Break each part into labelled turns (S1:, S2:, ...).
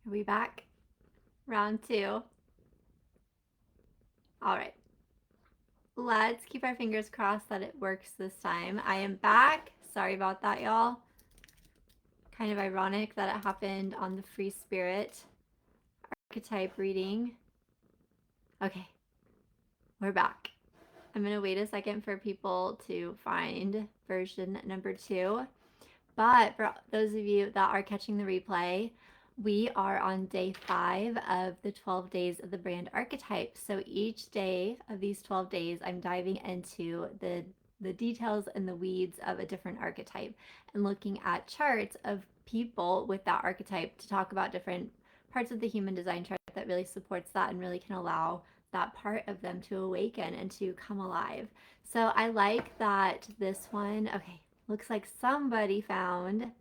S1: Are we back? Round two. All right. Let's keep our fingers crossed that it works this time. I am back. Sorry about that, y'all. Kind of ironic that it happened on the Free Spirit archetype reading. Okay, we're back. I'm going to wait a second for people to find version number 2. But for those of you that are catching the replay, we are on day 5 of the 12 days of the brand archetype. So each day of these 12 days, I'm diving into the details and the weeds of a different archetype and looking at charts of people with that archetype to talk about different parts of the human design chart that really supports that and really can allow that part of them to awaken and to come alive. So I like that this one, okay, looks like somebody found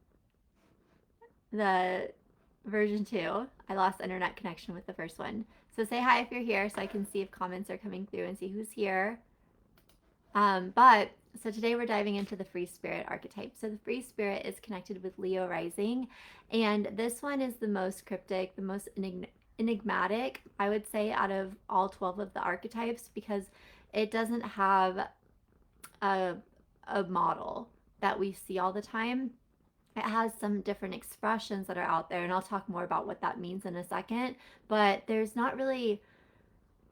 S1: the version 2. I lost internet connection with the first one. So say hi if you're here so I can see if comments are coming through and see who's here. So today we're diving into the Free Spirit archetype. So the Free Spirit is connected with Leo rising, and this one is the most cryptic, the most enigmatic, I would say, out of all 12 of the archetypes, because it doesn't have a, a model that we see all the time. It has some different expressions that are out there, and I'll talk more about what that means in a second, but there's not really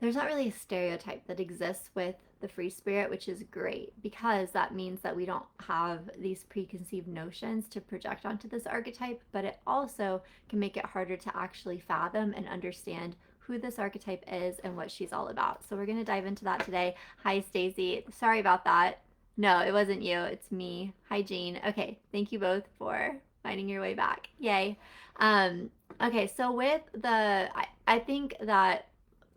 S1: a stereotype that exists with the Free Spirit, which is great because that means that we don't have these preconceived notions to project onto this archetype, but it also can make it harder to actually fathom and understand who this archetype is and what she's all about. So we're going to dive into that today. Hi, Stacey. Sorry about that. No, it wasn't you. It's me. Hi, Jean. Okay, thank you both for finding your way back. Yay. Okay, so with I think that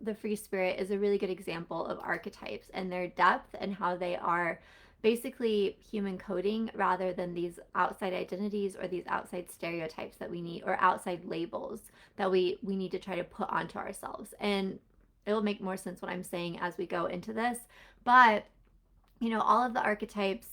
S1: the Free Spirit is a really good example of archetypes and their depth and how they are basically human coding rather than these outside identities or these outside stereotypes that we need, or outside labels that we need to try to put onto ourselves. And it'll make more sense what I'm saying as we go into this. But all of the archetypes,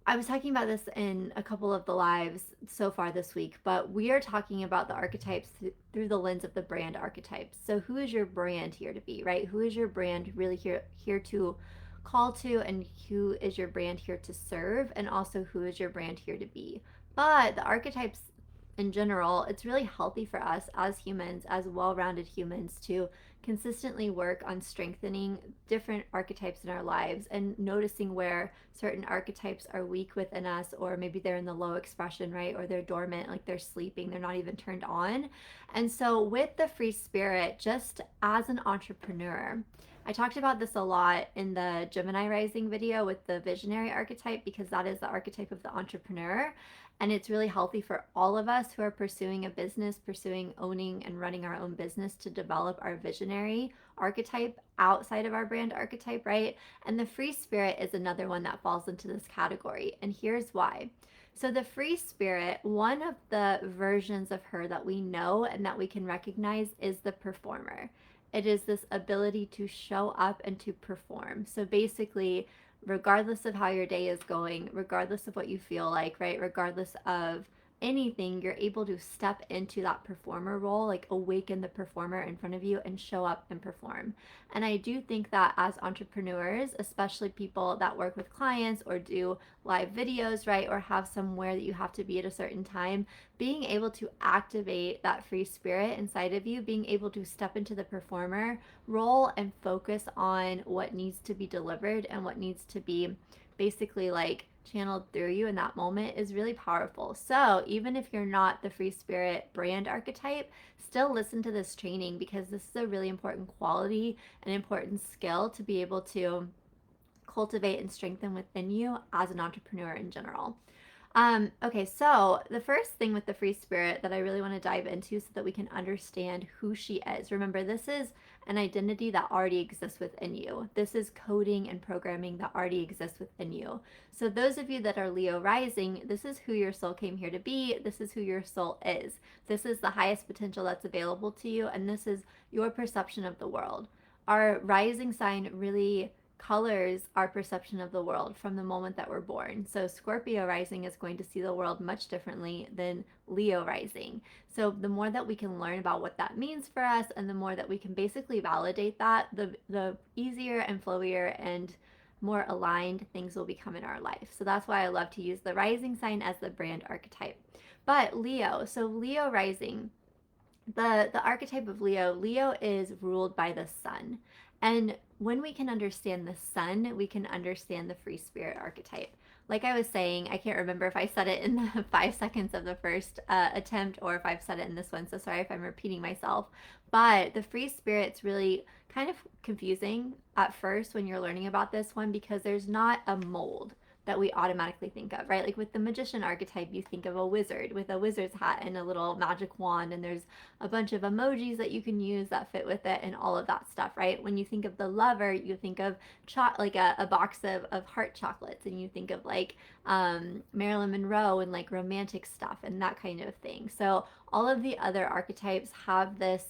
S1: I was talking about this in a couple of the lives so far this week, but we are talking about the archetypes through the lens of the brand archetypes. So who is your brand here to be, right? Who is your brand really here to call to, and who is your brand here to serve, and also who is your brand here to be? But the archetypes in general, it's really healthy for us as humans, as well-rounded humans, to consistently work on strengthening different archetypes in our lives and noticing where certain archetypes are weak within us, or maybe they're in the low expression, right? Or they're dormant, like they're sleeping, they're not even turned on. And so with the Free Spirit, just as an entrepreneur, I talked about this a lot in the Gemini rising video with the visionary archetype, because that is the archetype of the entrepreneur. And it's really healthy for all of us who are pursuing a business, pursuing owning and running our own business, to develop our visionary archetype outside of our brand archetype, right? And the Free Spirit is another one that falls into this category. And here's why. So the Free Spirit, one of the versions of her that we know and that we can recognize is the performer. It is this ability to show up and to perform. So basically, regardless of how your day is going, regardless of what you feel like, right? Regardless of anything, you're able to step into that performer role, like awaken the performer in front of you and show up and perform. And I do think that as entrepreneurs, especially people that work with clients or do live videos, right? Or have somewhere that you have to be at a certain time, being able to activate that Free Spirit inside of you, being able to step into the performer role and focus on what needs to be delivered and what needs to be basically like channeled through you in that moment is really powerful. So even if you're not the Free Spirit brand archetype, still listen to this training, because this is a really important quality, an important skill to be able to cultivate and strengthen within you as an entrepreneur in general. Okay, so the first thing with the Free Spirit that I really want to dive into so that we can understand who she is. Remember, this is an identity that already exists within you. This is coding and programming that already exists within you. So those of you that are Leo rising, this is who your soul came here to be. This is who your soul is. This is the highest potential that's available to you, and this is your perception of the world. Our rising sign really colors our perception of the world from the moment that we're born. So Scorpio rising is going to see the world much differently than Leo rising. So the more that we can learn about what that means for us, and the more that we can basically validate that, the easier and flowier and more aligned things will become in our life. So that's why I love to use the rising sign as the brand archetype. But Leo, so Leo rising, the archetype of Leo is ruled by the sun. And when we can understand the sun, we can understand the free spirit archetype. Like I was saying, I can't remember if I said it in the 5 seconds of the first attempt or if I've said it in this one, so sorry if I'm repeating myself. But the free spirit's really kind of confusing at first when you're learning about this one, because there's not a mold that we automatically think of, right? Like with the magician archetype, you think of a wizard with a wizard's hat and a little magic wand, and there's a bunch of emojis that you can use that fit with it and all of that stuff, right? When you think of the lover, you think of like a box of heart chocolates, and you think of like Marilyn Monroe and like romantic stuff and that kind of thing. So all of the other archetypes have this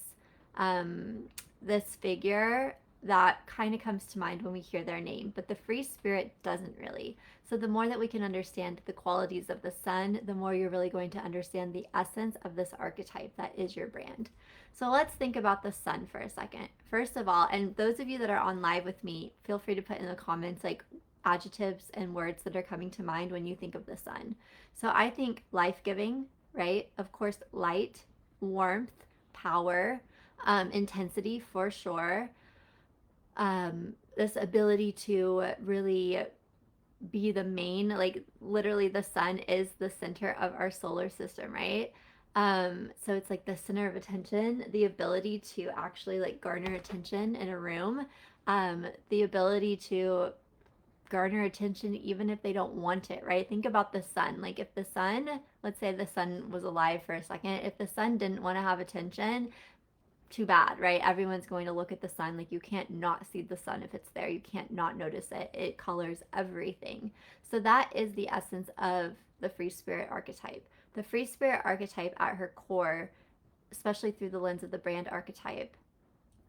S1: figure that kind of comes to mind when we hear their name, but the free spirit doesn't really. So the more that we can understand the qualities of the sun, the more you're really going to understand the essence of this archetype that is your brand. So let's think about the sun for a second. First of all, and those of you that are on live with me, feel free to put in the comments like adjectives and words that are coming to mind when you think of the sun. So I think life-giving, right? Of course, light, warmth, power, intensity for sure. This ability to really be the main, like literally the sun is the center of our solar system, right? So it's like the center of attention, the ability to actually like garner attention in a room, the ability to garner attention even if they don't want it, right? Think about the sun. Like if the sun, let's say the sun was alive for a second, if the sun didn't want to have attention, too bad, right? Everyone's going to look at the sun. Like you can't not see the sun if it's there. You can't not notice it. It colors everything. So that is the essence of the free spirit archetype. The free spirit archetype at her core, especially through the lens of the brand archetype.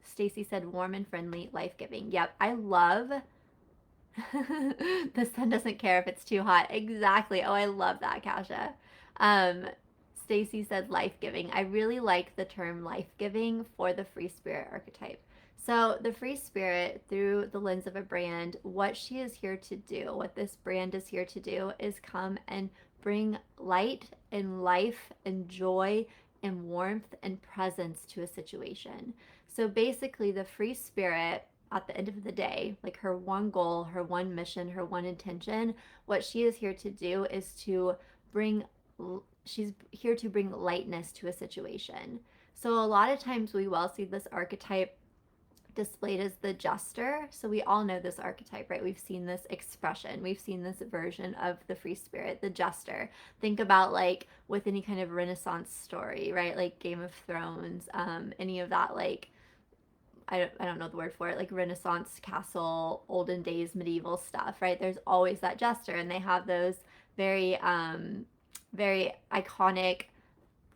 S1: Stacy said warm and friendly, life-giving. Yep, I love the sun doesn't care if it's too hot. Exactly. Oh, I love that, Kasha. Stacy said life-giving. I really like the term life-giving for the free spirit archetype. So the free spirit, through the lens of a brand, what she is here to do, what this brand is here to do, is come and bring light and life and joy and warmth and presence to a situation. So basically, the free spirit, at the end of the day, like her one goal, her one mission, her one intention, what she is here to do is to bring she's here to bring lightness to a situation. So a lot of times we will see this archetype displayed as the jester. So we all know this archetype, right? We've seen this expression. We've seen this version of the free spirit, the jester. Think about like with any kind of Renaissance story, right? Like Game of Thrones, any of that, like I don't know the word for it, like Renaissance castle, olden days, medieval stuff, right? There's always that jester, and they have those very very iconic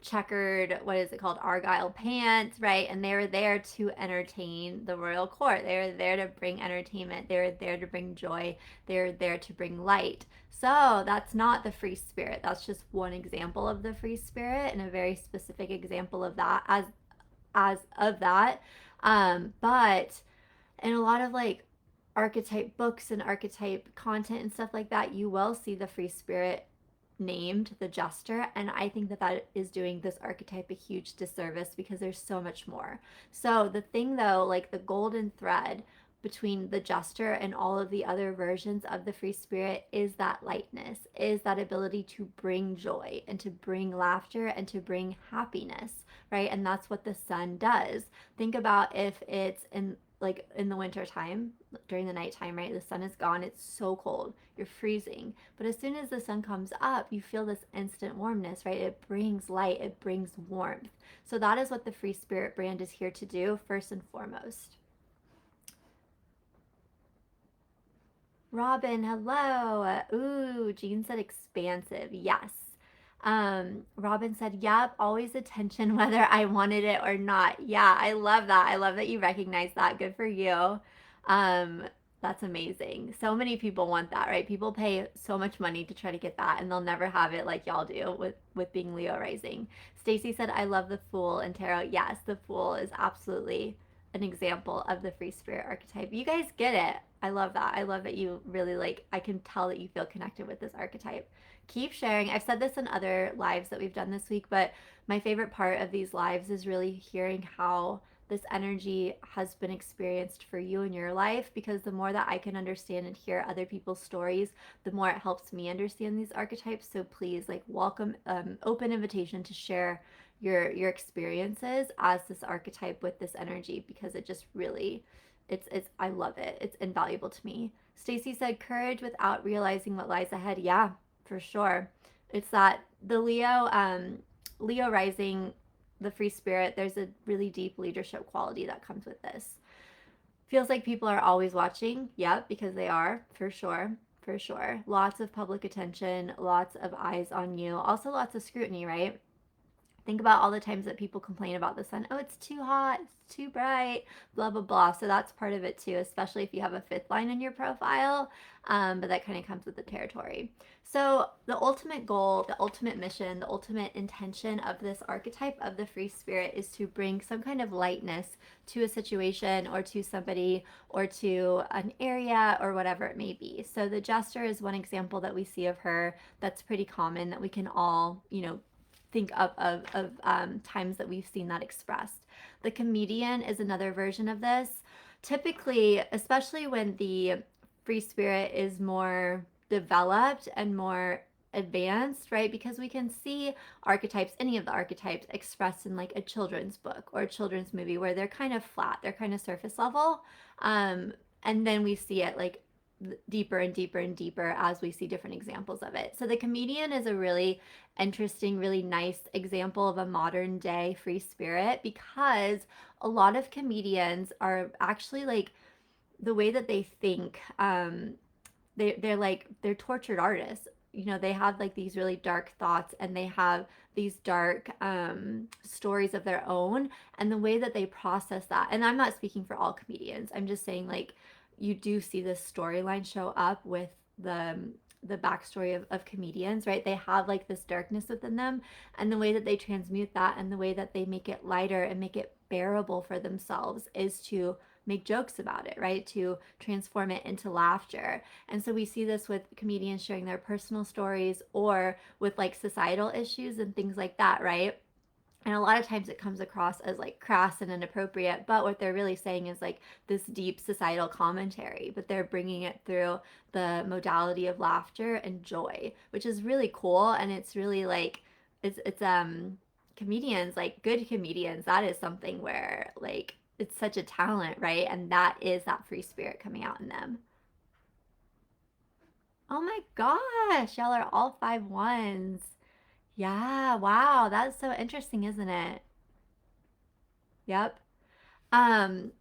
S1: checkered, what is it called, argyle pants, right? And they were there to entertain the royal court. They were there to bring entertainment. They were there to bring joy. They were there to bring light. So that's not the free spirit. That's just one example of the free spirit, and a very specific example of that as of that. But in a lot of like archetype books and archetype content and stuff like that, you will see the free spirit named the jester, and I think that that is doing this archetype a huge disservice, because there's so much more. So the thing though, like the golden thread between the jester and all of the other versions of the free spirit, is that lightness, is that ability to bring joy and to bring laughter and to bring happiness, right? And that's what the sun does. Think about if it's in the winter time, during the nighttime, right? The sun is gone, it's so cold, you're freezing. But as soon as the sun comes up, you feel this instant warmness, right? It brings light, it brings warmth. So that is what the free spirit brand is here to do, first and foremost. Robin, hello. Ooh, Jean said expansive. Yes. Robin said, yep, always attention whether I wanted it or not. Yeah, I love that. I love that you recognize that. Good for you. That's amazing. So many people want that, right? People pay so much money to try to get that, and they'll never have it like y'all do with being Leo rising. Stacy said, "I love the Fool in tarot." Yes, the Fool is absolutely an example of the free spirit archetype. You guys get it. I love that. I love that you really like. I can tell that you feel connected with this archetype. Keep sharing. I've said this in other lives that we've done this week, but my favorite part of these lives is really hearing how this energy has been experienced for you in your life, because the more that I can understand and hear other people's stories, the more it helps me understand these archetypes. So please, like, welcome, open invitation to share your experiences as this archetype with this energy, because it just really, it's I love it. It's invaluable to me. Stacy said, "Courage without realizing what lies ahead." Yeah, for sure. It's that the Leo rising, the free spirit, there's a really deep leadership quality that comes with this. Feels like people are always watching. Yep, because they are, for sure. For sure. Lots of public attention, lots of eyes on you. Also, lots of scrutiny, right? Think about all the times that people complain about the sun. Oh, it's too hot, it's too bright, blah, blah, blah. So that's part of it too, especially if you have a fifth line in your profile. But that kind of comes with the territory. So the ultimate goal, the ultimate mission, the ultimate intention of this archetype of the free spirit is to bring some kind of lightness to a situation or to somebody or to an area or whatever it may be. So the jester is one example that we see of her that's pretty common, that we can all, think of times that we've seen that expressed. The comedian is another version of this. Typically, especially when the free spirit is more developed and more advanced, right? Because we can see archetypes, any of the archetypes, expressed in like a children's book or a children's movie where they're kind of flat, they're kind of surface level. And then we see it like deeper and deeper and deeper as we see different examples of it. So the comedian is a really interesting, really nice example of a modern day free spirit, because a lot of comedians are actually like, the way that they think, they're tortured artists. They have like these really dark thoughts, and they have these dark stories of their own, and the way that they process that. And I'm not speaking for all comedians. I'm just saying, like, you do see this storyline show up with the backstory of comedians, right? They have like this darkness within them, and the way that they transmute that and the way that they make it lighter and make it bearable for themselves is to make jokes about it, right? To transform it into laughter. And so we see this with comedians sharing their personal stories, or with like societal issues and things like that, right? And a lot of times it comes across as like crass and inappropriate, but what they're really saying is like this deep societal commentary, but they're bringing it through the modality of laughter and joy, which is really cool. And it's really like, it's comedians, like good comedians, that is something where like it's such a talent, right? And that is that free spirit coming out in them. Oh my gosh, y'all are all 5 1s. Yeah, wow, that's so interesting, isn't it? Yep. Um,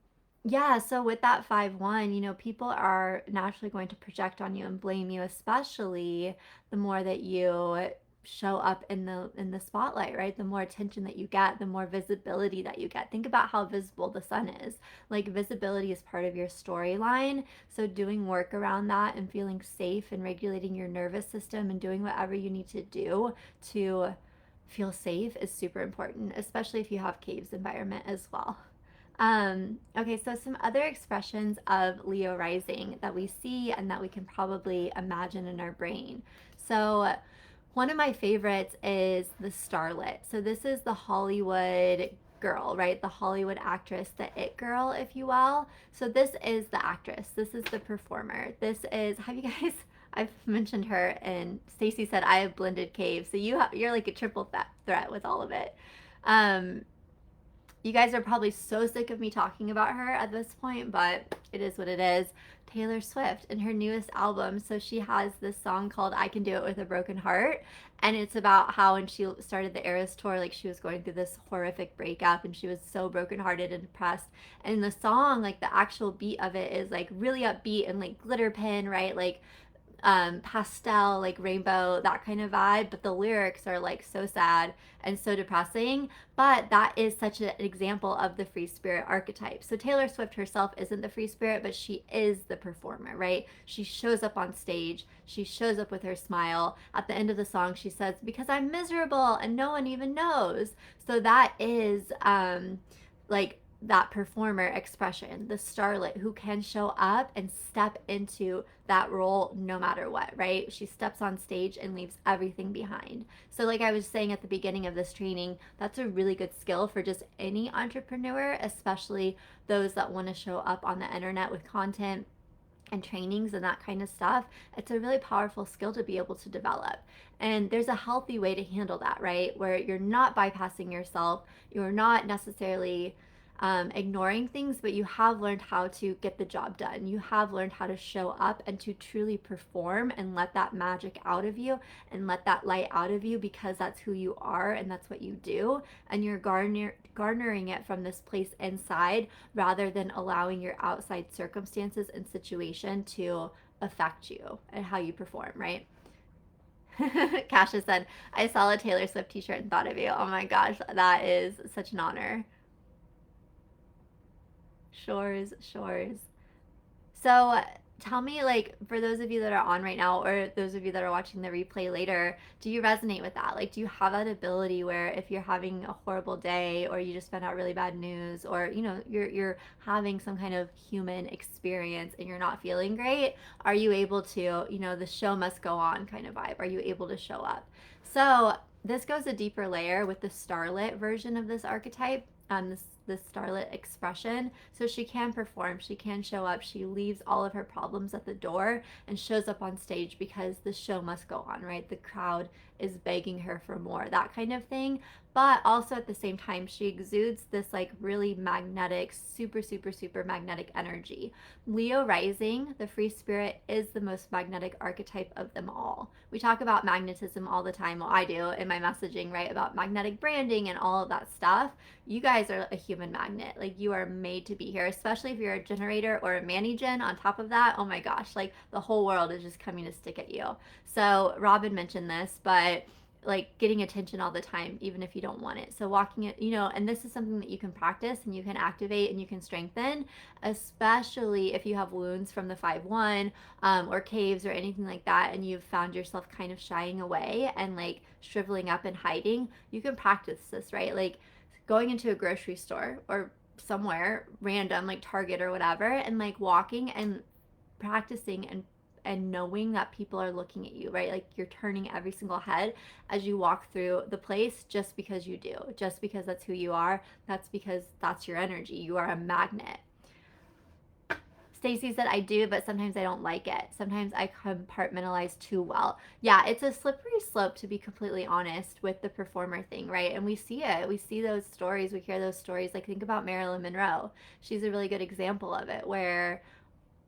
S1: yeah, so with that 5 1, people are naturally going to project on you and blame you, especially the more that you show up in the spotlight, right? The more attention that you get, the more visibility that you get. Think about how visible the sun is. Like, visibility is part of your storyline. So doing work around that and feeling safe and regulating your nervous system and doing whatever you need to do to feel safe is super important, especially if you have caves environment as well. Okay, so some other expressions of Leo rising that we see and that we can probably imagine in our brain. So, one of my favorites is the starlet. So, this is the Hollywood girl, right? The Hollywood actress, the it girl, if you will. So, this is the actress, this is the performer. This is, have you guys? I've mentioned her, and Stacy said I have blended caves. So you're like a triple threat with all of it. Um, you guys are probably so sick of me talking about her at this point, but it is what it is. Taylor Swift in her newest album. So she has this song called I Can Do It With a Broken Heart. And it's about how when she started the Eras tour, like she was going through this horrific breakup and she was so brokenhearted and depressed. And the song, like the actual beat of it is like really upbeat and like glitter pin, right? Like pastel, like rainbow, that kind of vibe, but the lyrics are like so sad and so depressing. But that is such an example of the free spirit archetype. So Taylor Swift herself isn't the free spirit, but she is the performer, right? She shows up on stage, she shows up with her smile. At the end of the song, she says, "Because I'm miserable and no one even knows." So that is like that performer expression, the starlet who can show up and step into that role no matter what, right? She steps on stage and leaves everything behind. So, like I was saying at the beginning of this training, that's a really good skill for just any entrepreneur, especially those that want to show up on the internet with content and trainings and that kind of stuff. It's a really powerful skill to be able to develop. And there's a healthy way to handle that, right? Where you're not bypassing yourself, you're not necessarily ignoring things, but you have learned how to get the job done. You have learned how to show up and to truly perform and let that magic out of you and let that light out of you, because that's who you are and that's what you do. And you're garnering it from this place inside rather than allowing your outside circumstances and situation to affect you and how you perform, right? Kasha said, "I saw a Taylor Swift t-shirt and thought of you." Oh my gosh, that is such an honor. Shores, shores. So tell me, like, for those of you that are on right now, or those of you that are watching the replay later, do you resonate with that? Like, do you have that ability where if you're having a horrible day, or you just found out really bad news, or you're having some kind of human experience and you're not feeling great, are you able to, the show must go on kind of vibe? Are you able to show up? So this goes a deeper layer with the starlit version of this archetype. This starlet expression. So she can perform, she can show up, she leaves all of her problems at the door and shows up on stage because the show must go on, right? The crowd is begging her for more, that kind of thing. But also at the same time, she exudes this like really magnetic, super, super, super magnetic energy. Leo rising, the free spirit, is the most magnetic archetype of them all. We talk about magnetism all the time. Well, I do in my messaging, right? About magnetic branding and all of that stuff. You guys are a human magnet. Like, you are made to be here, especially if you're a generator or a mani-gen on top of that. Oh my gosh, like the whole world is just coming to stick at you. So Robin mentioned this, but like getting attention all the time, even if you don't want it. So walking it, and this is something that you can practice and you can activate and you can strengthen, especially if you have wounds from the 5-1 or caves or anything like that, and you've found yourself kind of shying away and like shriveling up and hiding. You can practice this, right? Like going into a grocery store or somewhere random like Target or whatever, and like walking and practicing and knowing that people are looking at you, right? Like you're turning every single head as you walk through the place, just because you do, just because that's who you are. That's because that's your energy. You are a magnet. Stacy said, "I do, but sometimes I don't like it. Sometimes I compartmentalize too well." Yeah, it's a slippery slope, to be completely honest, with the performer thing, right? And we see it. We see those stories. We hear those stories. Like, think about Marilyn Monroe. She's a really good example of it, where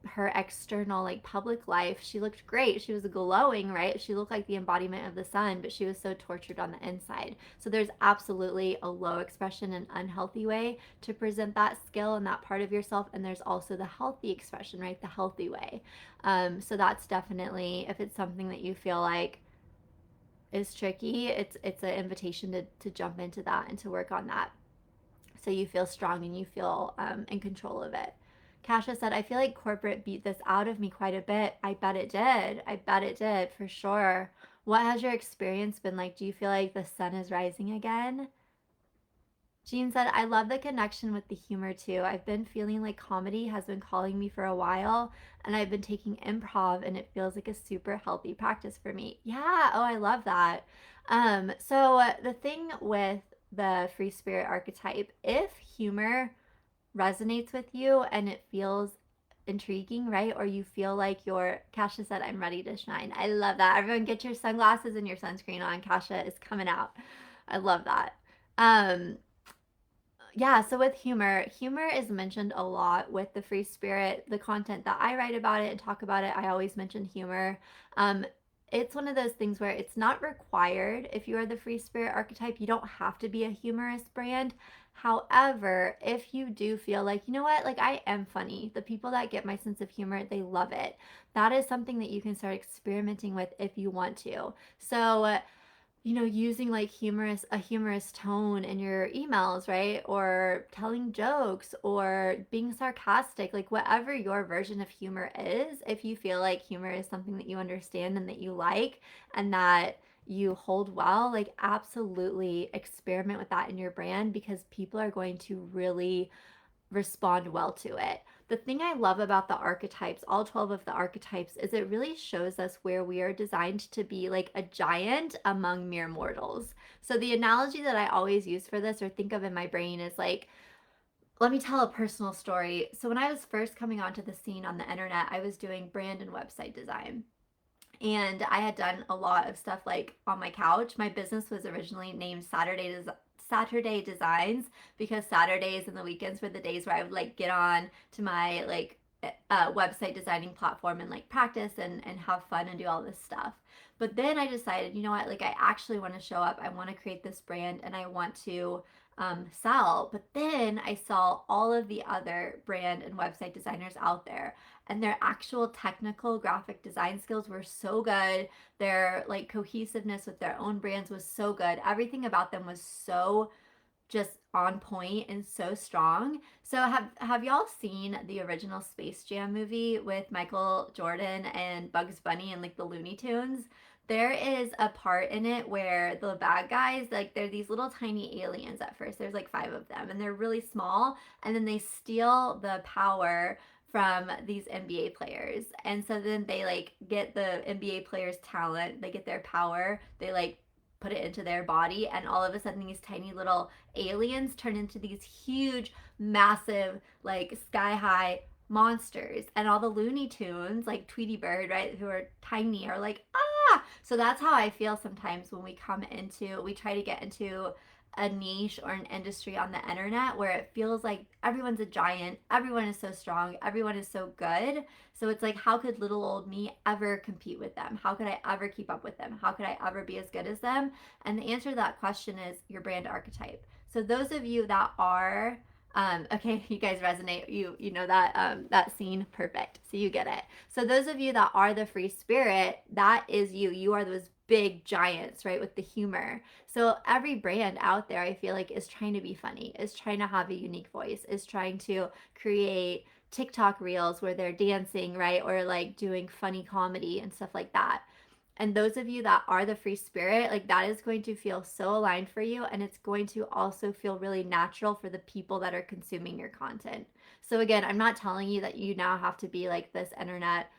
S1: her external like public life, she looked great, she was glowing, right? She looked like the embodiment of the sun, but she was so tortured on the inside. So there's absolutely a low expression and unhealthy way to present that skill and that part of yourself, and there's also the healthy expression, right? The healthy way. So that's definitely, if it's something that you feel like is tricky, it's an invitation to jump into that and to work on that, so you feel strong and you feel in control of it. Kasha said, "I feel like corporate beat this out of me quite a bit." I bet it did. I bet it did, for sure. What has your experience been like? Do you feel like the sun is rising again? Jean said, "I love the connection with the humor too. I've been feeling like comedy has been calling me for a while, and I've been taking improv, and it feels like a super healthy practice for me." Yeah, oh, I love that. So the thing with the free spirit archetype, if humor resonates with you and it feels intriguing, right? Or you feel like Kasha said, "I'm ready to shine." I love that. Everyone get your sunglasses and your sunscreen on. Kasha is coming out. I love that. Um, yeah, so with humor is mentioned a lot with the free spirit. The content that I write about it and talk about it, I always mention humor. Um, it's one of those things where it's not required. If you are the free spirit archetype, you don't have to be a humorous brand. However, if you do feel like, you know what, like I am funny, the people that get my sense of humor, they love it. That is something that you can start experimenting with if you want to. So, using like humorous tone in your emails, right? Or telling jokes or being sarcastic, like whatever your version of humor is, if you feel like humor is something that you understand and that you like and that you hold well, like absolutely experiment with that in your brand because people are going to really respond well to it. The thing I love about the archetypes, all 12 of the archetypes, is it really shows us where we are designed to be like a giant among mere mortals. So, the analogy that I always use for this or think of in my brain is like, let me tell a personal story. So, when I was first coming onto the scene on the internet, I was doing brand and website design. And I had done a lot of stuff like on my couch. My business was originally named Saturday Designs because Saturdays and the weekends were the days where I would like get on to my like website designing platform and like practice and have fun and do all this stuff. But then I decided, you know what, like I actually want to show up. I want to create this brand and I want to sell. But then I saw all of the other brand and website designers out there and their actual technical graphic design skills were so good. Their like cohesiveness with their own brands was so good. Everything about them was so just on point and so strong. So have y'all seen the original Space Jam movie with Michael Jordan and Bugs Bunny and like the Looney Tunes? There is a part in it where the bad guys, like they're these little tiny aliens at first. There's like 5 of them and they're really small and then they steal the power from these NBA players. And so then they like get the NBA players' talent, they get their power, they like put it into their body and all of a sudden these tiny little aliens turn into these huge massive like sky high monsters and all the Looney Tunes like Tweety Bird, right, who are tiny are like so that's how I feel sometimes when we try to get into a niche or an industry on the internet where it feels like everyone's a giant, everyone is so strong, everyone is so good. So it's like, how could little old me ever compete with them? How could I ever keep up with them? How could I ever be as good as them? And the answer to that question is your brand archetype. So those of you that are okay, you guys resonate. You know that scene perfect. So you get it. So those of you that are the free spirit, that is you. You are those big giants, right? With the humor. So every brand out there, I feel like, is trying to be funny, is trying to have a unique voice, is trying to create TikTok reels where they're dancing, right? Or like doing funny comedy and stuff like that. And those of you that are the free spirit, like that is going to feel so aligned for you. And it's going to also feel really natural for the people that are consuming your content. So, again, I'm not telling you that you now have to be like this internet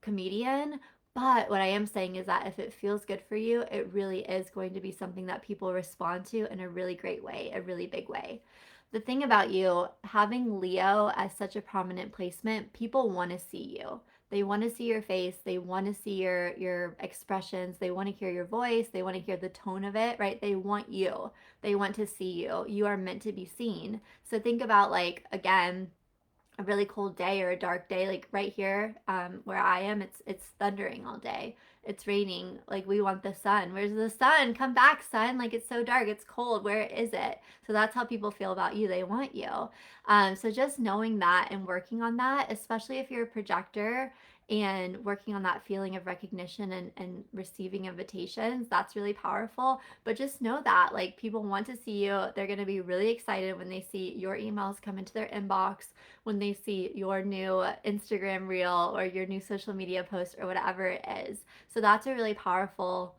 S1: comedian. But what I am saying is that if it feels good for you, it really is going to be something that people respond to in a really great way, a really big way. The thing about you having Leo as such a prominent placement, people want to see you. They want to see your face, they want to see your expressions, they want to hear your voice, they want to hear the tone of it, right? They want you. They want to see you. You are meant to be seen. So think about like again, a really cold day or a dark day, like right here where I am, it's thundering all day. It's raining. Like we want the sun. Where's the sun? Come back, sun. Like it's so dark. It's cold. Where is it? So that's how people feel about you. They want you. So just knowing that and working on that, especially if you're a projector and working on that feeling of recognition and receiving invitations, that's really powerful. But just know that like people want to see you. They're going to be really excited when they see your emails come into their inbox, when they see your new Instagram reel or your new social media post or whatever it is. So that's a really powerful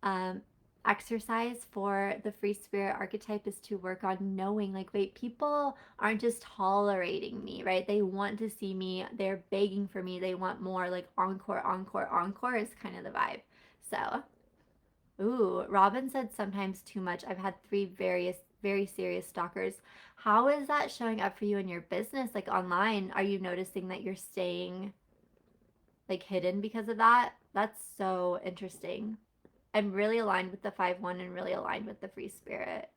S1: um, exercise for the free spirit archetype is to work on knowing like, wait, people aren't just tolerating me, right? They want to see me. They're begging for me. They want more, like encore, encore, encore is kind of the vibe. So, ooh, Robin said sometimes too much. I've had 3 very serious stalkers. How is that showing up for you in your business? Like online, are you noticing that you're staying like hidden because of that? That's so interesting. I'm really aligned with the 5-1 and really aligned with the free spirit.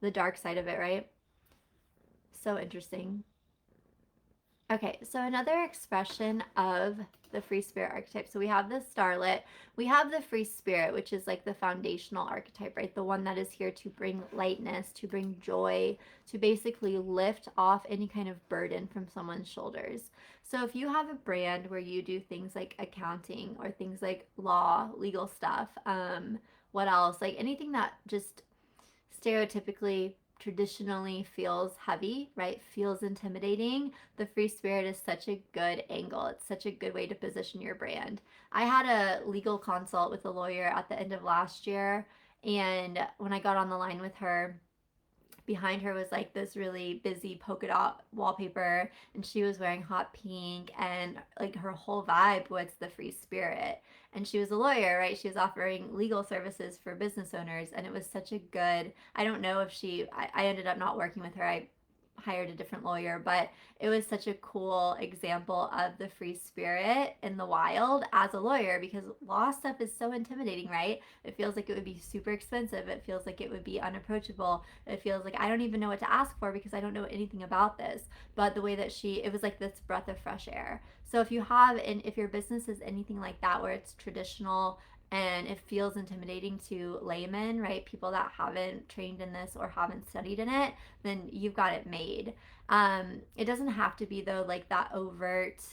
S1: The dark side of it, right? So interesting. Okay, so another expression of the free spirit archetype. So we have the starlet, we have the free spirit, which is like the foundational archetype, right? The one that is here to bring lightness, to bring joy, to basically lift off any kind of burden from someone's shoulders. So if you have a brand where you do things like accounting or things like law, legal stuff, what else? Like anything that just stereotypically traditionally feels heavy, right? Feels intimidating. The free spirit is such a good angle. It's such a good way to position your brand. I had a legal consult with a lawyer at the end of last year, and when I got on the line with her, behind her was like this really busy polka dot wallpaper, and she was wearing hot pink, and like her whole vibe was the free spirit. And she was a lawyer, right? She was offering legal services for business owners, and it was such a good, I don't know if I ended up not working with her. I hired a different lawyer, but it was such a cool example of the free spirit in the wild as a lawyer, because law stuff is so intimidating, right? It feels like it would be super expensive. It feels like it would be unapproachable. It feels like I don't even know what to ask for because I don't know anything about this. But the way that it was like this breath of fresh air. So if you have, and if your business is anything like that, where it's traditional and it feels intimidating to laymen, right? People that haven't trained in this or haven't studied in it, then you've got it made. It doesn't have to be, though, like that overt,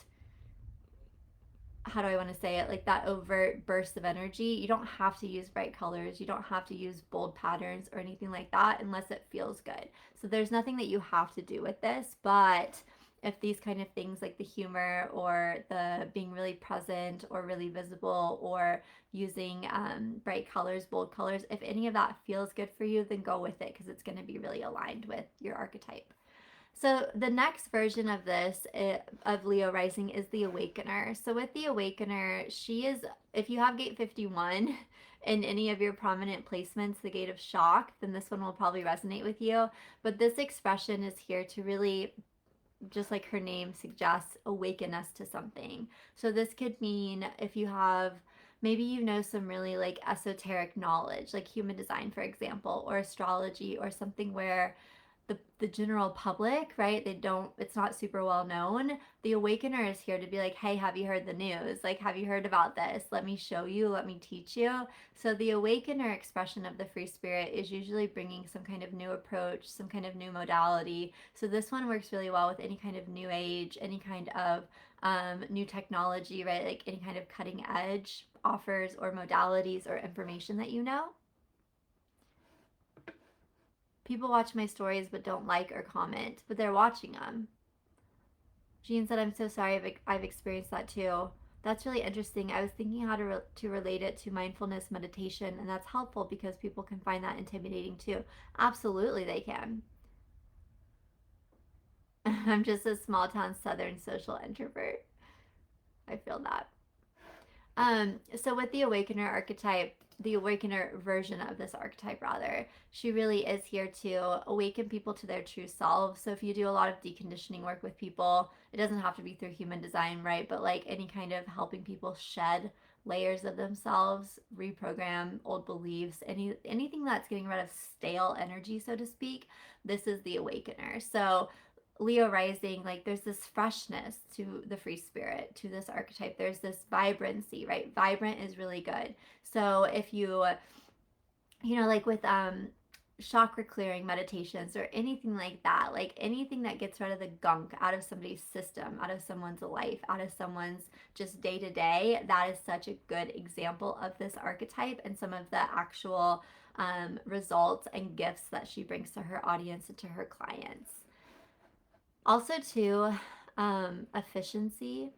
S1: how do I want to say it, like that overt burst of energy. You don't have to use bright colors. You don't have to use bold patterns or anything like that unless it feels good. So there's nothing that you have to do with this, but if these kind of things like the humor or the being really present or really visible or using bright colors, bold colors, if any of that feels good for you, then go with it because it's going to be really aligned with your archetype. So the next version of this, of Leo rising, is the Awakener. So with the Awakener, she is, if you have gate 51 in any of your prominent placements, the gate of shock, then this one will probably resonate with you. But this expression is here to really, just like her name suggests, awaken us to something. So this could mean if you have, maybe you know some really like esoteric knowledge, like human design, for example, or astrology, or something where the general public, right? They don't, it's not super well known. The Awakener is here to be like, hey, have you heard the news? Like, have you heard about this? Let me show you, let me teach you. So the Awakener expression of the free spirit is usually bringing some kind of new approach, some kind of new modality. So this one works really well with any kind of new age, any kind of new technology, right? Like any kind of cutting edge offers or modalities or information that you know. People watch my stories but don't like or comment, but they're watching them. Jean said, I'm so sorry, I've experienced that too. That's really interesting. I was thinking how to relate it to mindfulness meditation, and that's helpful because people can find that intimidating too. Absolutely, they can. I'm just a small town southern social introvert. I feel that. So with the Awakener archetype, the Awakener version of this archetype, rather, she really is here to awaken people to their true selves. So if you do a lot of deconditioning work with people, it doesn't have to be through human design, right? But like any kind of helping people shed layers of themselves, reprogram old beliefs, anything that's getting rid of stale energy, so to speak, this is the Awakener. So Leo rising, like there's this freshness to the free spirit, to this archetype. There's this vibrancy, right? Vibrant is really good. So if you know, like with chakra clearing meditations or anything like that, like anything that gets rid of the gunk out of somebody's system, out of someone's life, out of someone's just day to day, that is such a good example of this archetype and some of the actual results and gifts that she brings to her audience and to her clients. Also, too, efficiency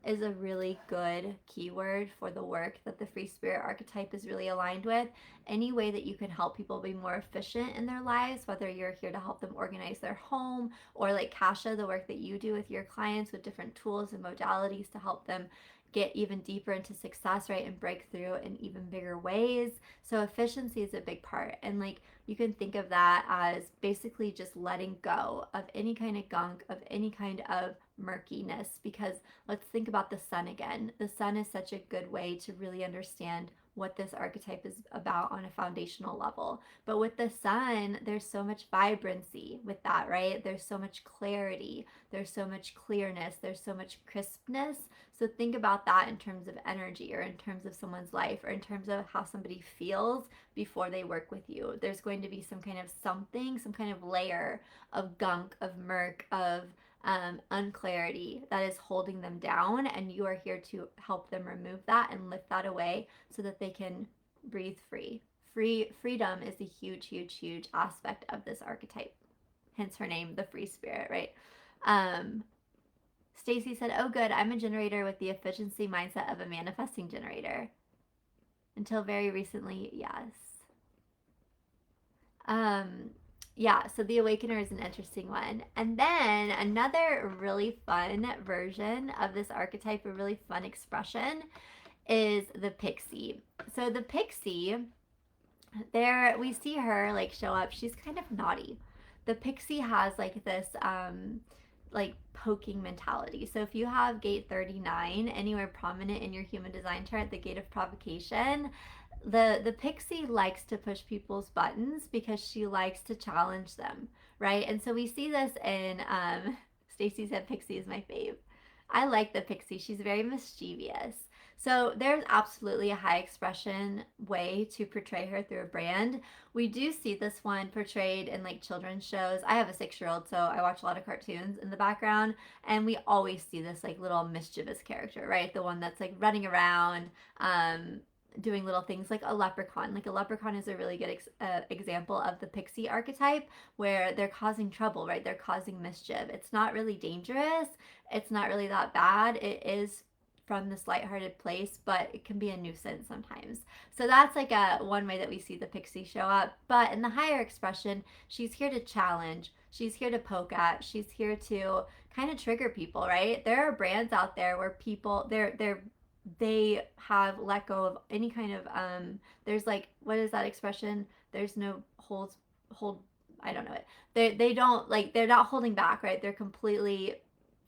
S1: is a really good keyword for the work that the free spirit archetype is really aligned with. Any way that you can help people be more efficient in their lives, whether you're here to help them organize their home, or like Kasha, the work that you do with your clients with different tools and modalities to help them get even deeper into success, right, and break through in even bigger ways. So efficiency is a big part, and like you can think of that as basically just letting go of any kind of gunk, of any kind of murkiness, because let's think about the sun again. The sun is such a good way to really understand what this archetype is about on a foundational level. But with the sun, there's so much vibrancy with that, right? There's so much clarity, there's so much clearness, there's so much crispness. So think about that in terms of energy, or in terms of someone's life, or in terms of how somebody feels before they work with you. There's going to be some kind of something, some kind of layer of gunk, of murk, of unclarity that is holding them down, and you are here to help them remove that and lift that away so that they can breathe free. Freedom is a huge, huge, huge aspect of this archetype. Hence her name, the free spirit, right? Stacy said, "Oh, good. I'm a generator with the efficiency mindset of a manifesting generator. Until very recently, yes." Yeah, so the Awakener is an interesting one. And then another really fun version of this archetype, a really fun expression, is the pixie. So the pixie, there we see her like show up. She's kind of naughty. The pixie has like this like poking mentality. So if you have gate 39 anywhere prominent in your human design chart, the gate of provocation, the pixie likes to push people's buttons because she likes to challenge them, right? And so we see this in Stacy said pixie is my fave. I like the pixie. She's very mischievous. So there's absolutely a high expression way to portray her through a brand. We do see this one portrayed in like children's shows. I have a 6-year-old, so I watch a lot of cartoons in the background, and we always see this like little mischievous character, right? The one that's like running around, doing little things like a leprechaun. Like a leprechaun is a really good example of the pixie archetype, where they're causing trouble, right? They're causing mischief. It's not really dangerous. It's not really that bad. It is from this lighthearted place, but it can be a nuisance sometimes. So that's like a one way that we see the pixie show up. But in the higher expression, she's here to challenge. She's here to poke at. She's here to kind of trigger people, right? There are brands out there where people they have let go of any kind of there's like, what is that expression? There's no hold I don't know it. They don't like, they're not holding back, right? They're completely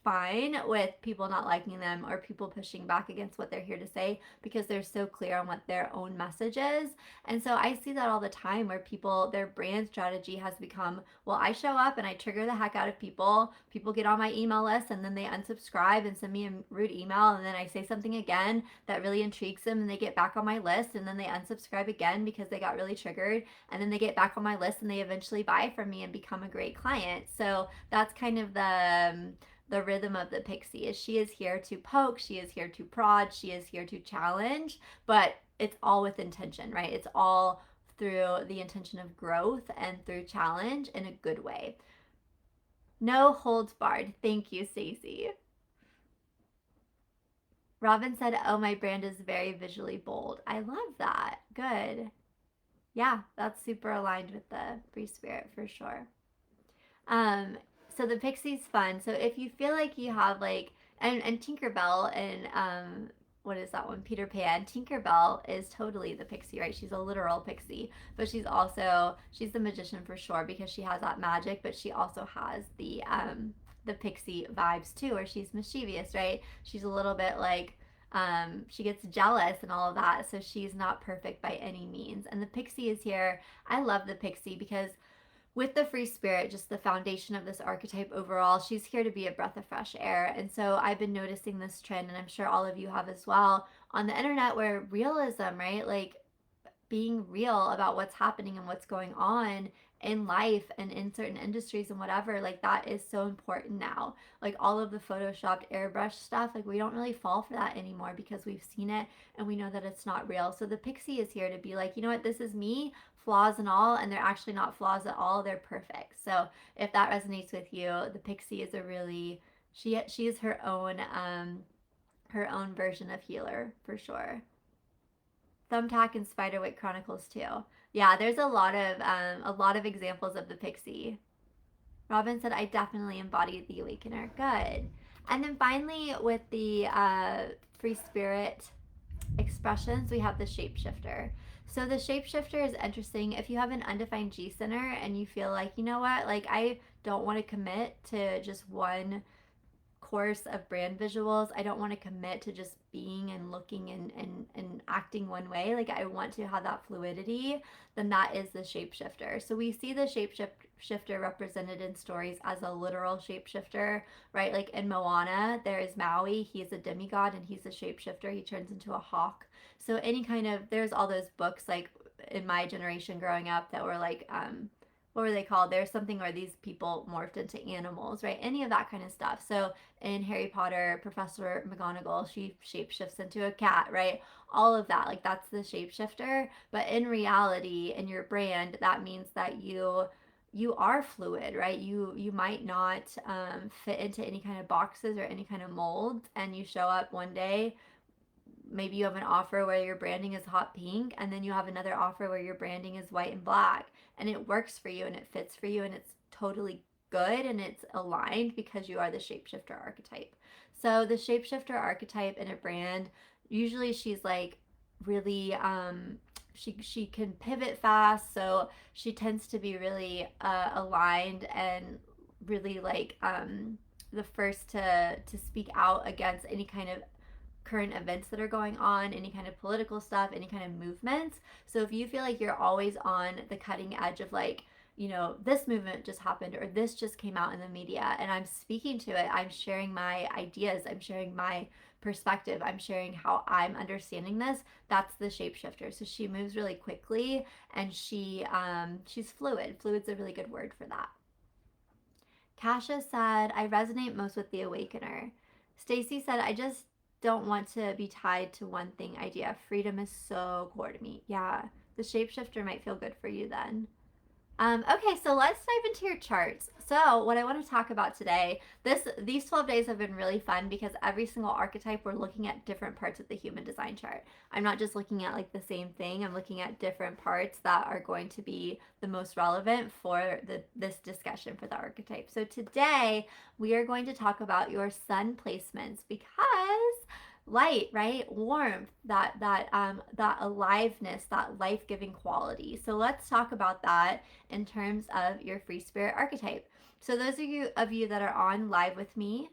S1: fine with people not liking them or people pushing back against what they're here to say, because they're so clear on what their own message is. And so I see that all the time, where people, their brand strategy has become, well, I show up and I trigger the heck out of people. People get on my email list and then they unsubscribe and send me a rude email, and then I say something again that really intrigues them and they get back on my list, and then they unsubscribe again because they got really triggered, and then they get back on my list and they eventually buy from me and become a great client. So that's kind of the rhythm of the pixie. Is she is here to poke, she is here to prod, she is here to challenge, but it's all with intention, right? It's all through the intention of growth and through challenge in a good way. No holds barred. Thank you, Stacey. Robin said, "Oh, my brand is very visually bold." I love that. Good. Yeah, that's super aligned with the free spirit for sure. So the pixie's fun. So if you feel like you have like, and Tinkerbell and what is that one? Peter Pan. Tinkerbell is totally the pixie, right? She's a literal pixie, but she's the magician for sure, because she has that magic, but she also has the pixie vibes too, where she's mischievous, right? She's a little bit like, she gets jealous and all of that, so she's not perfect by any means. And the pixie is here. I love the pixie because with the free spirit, just the foundation of this archetype overall, she's here to be a breath of fresh air. And so I've been noticing this trend, and I'm sure all of you have as well, on the internet, where realism, right? Like being real about what's happening and what's going on in life and in certain industries and whatever, like that is so important now. Like all of the photoshopped airbrush stuff, like we don't really fall for that anymore because we've seen it and we know that it's not real. So the pixie is here to be like, you know what, this is me, flaws and all, and they're actually not flaws at all, they're perfect. So if that resonates with you, the pixie is a really, she is her own version of healer for sure. Thumbtack and Spiderwick Chronicles too. Yeah, there's a lot of examples of the pixie. Robin said, "I definitely embody the Awakener." Good. And then finally, with the free spirit expressions, we have the shapeshifter. So the shapeshifter is interesting. If you have an undefined G center and you feel like, you know what, like I don't want to commit to just one course of brand visuals, I don't want to commit to just being and looking and acting one way. Like I want to have that fluidity, then that is the shapeshifter. So we see the shapeshifter represented in stories as a literal shapeshifter, right? Like in Moana, there is Maui. He's a demigod and he's a shapeshifter. He turns into a hawk. So any kind of, there's all those books like in my generation growing up that were like, what were they called? There's something where these people morphed into animals, right? Any of that kind of stuff. So in Harry Potter, Professor McGonagall, she shapeshifts into a cat, right? All of that, like that's the shapeshifter. But in reality, in your brand, that means that you are fluid, right? You might not fit into any kind of boxes or any kind of molds, and you show up one day. Maybe you have an offer where your branding is hot pink, and then you have another offer where your branding is white and black, and it works for you and it fits for you and it's totally good and it's aligned because you are the shapeshifter archetype. So the shapeshifter archetype in a brand, usually she's like really she can pivot fast, so she tends to be really aligned and really like the first to speak out against any kind of current events that are going on, any kind of political stuff, any kind of movements. So if you feel like you're always on the cutting edge of like, you know, this movement just happened or this just came out in the media and I'm speaking to it, I'm sharing my ideas, I'm sharing my perspective, I'm sharing how I'm understanding this, that's the shapeshifter. So she moves really quickly and she's fluid. Fluid's a really good word for that. Kasha said, I resonate most with the awakener. Stacy said, I just don't want to be tied to one thing idea. Freedom is so core to me. Yeah, the shapeshifter might feel good for you then. Okay, so let's dive into your charts. So what I want to talk about today, these 12 days have been really fun because every single archetype we're looking at different parts of the human design chart. I'm not just looking at like the same thing. I'm looking at different parts that are going to be the most relevant for this discussion for the archetype. So today we are going to talk about your sun placements because light, right? Warmth, that aliveness, that life-giving quality. So let's talk about that in terms of your free spirit archetype. So those of you that are on live with me,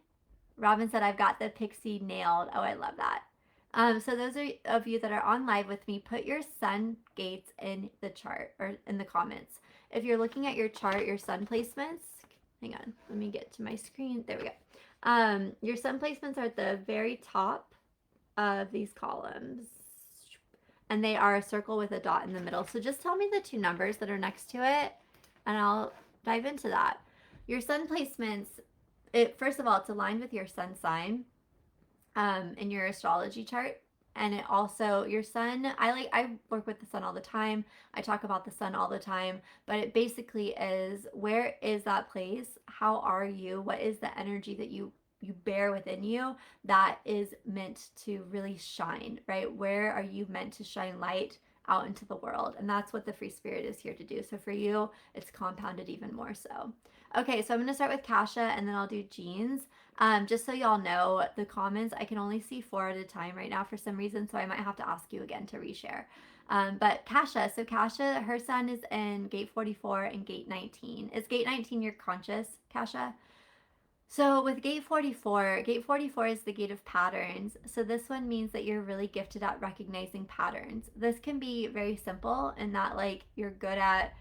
S1: Robin said I've got the pixie nailed. Oh, I love that. So those of you that are on live with me, put your sun gates in the chart or in the comments. If you're looking at your chart, your sun placements, hang on, let me get to my screen. There we go. Your sun placements are at the very top of these columns, and they are a circle with a dot in the middle. So just tell me the two numbers that are next to it and I'll dive into that. Your sun placements, first of all, it's aligned with your sun sign in your astrology chart. And it also, your sun, I work with the sun all the time. I talk about the sun all the time, but it basically is, where is that place? How are you? What is the energy that you bear within you that is meant to really shine, right? Where are you meant to shine light out into the world? And that's what the free spirit is here to do. So for you, it's compounded even more so. Okay, so I'm going to start with Kasha and then I'll do Jeans. Just so y'all know, the comments, I can only see 4 at a time right now for some reason, so I might have to ask you again to reshare. But Kasha, so Kasha, her sun is in gate 44 and gate 19. Is gate 19 your conscious, Kasha? So with gate 44 is the gate of patterns. So this one means that you're really gifted at recognizing patterns. This can be very simple in that like you're good at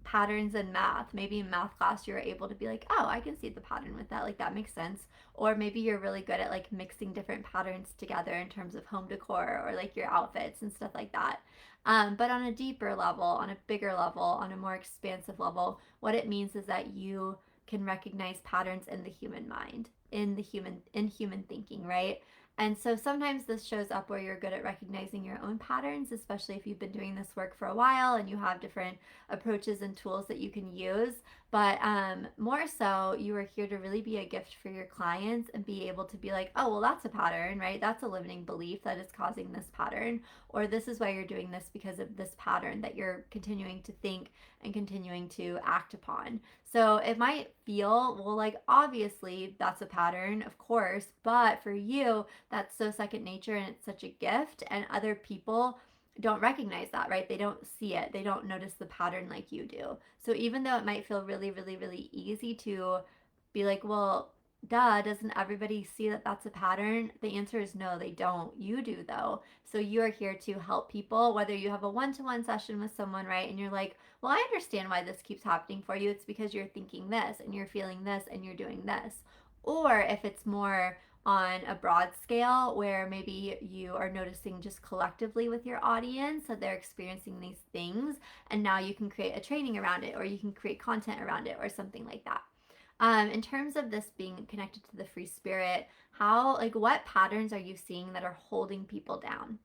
S1: patterns in math. Maybe in math class you're able to be like, oh, I can see the pattern with that. Like that makes sense. Or maybe you're really good at like mixing different patterns together in terms of home decor or like your outfits and stuff like that. But on a deeper level, on a bigger level, on a more expansive level, what it means is that you can recognize patterns in the human mind, in human thinking, right? And so sometimes this shows up where you're good at recognizing your own patterns, especially if you've been doing this work for a while and you have different approaches and tools that you can use. But more so, you are here to really be a gift for your clients and be able to be like, oh, well, that's a pattern, right? That's a limiting belief that is causing this pattern. Or this is why you're doing this because of this pattern that you're continuing to think and continuing to act upon. So it might feel, well, like obviously that's a pattern, of course, but for you, that's so second nature and it's such a gift, and other people don't recognize that, right? They don't see it. They don't notice the pattern like you do. So even though it might feel really, really, really easy to be like, well, duh, doesn't everybody see that that's a pattern? The answer is no, they don't. You do though. So you are here to help people, whether you have a one-to-one session with someone, right? And you're like, well, I understand why this keeps happening for you. It's because you're thinking this and you're feeling this and you're doing this. Or if it's more on a broad scale where maybe you are noticing just collectively with your audience that they're experiencing these things, and now you can create a training around it, or you can create content around it, or something like that. In terms of this being connected to the free spirit, how, like, what patterns are you seeing that are holding people down?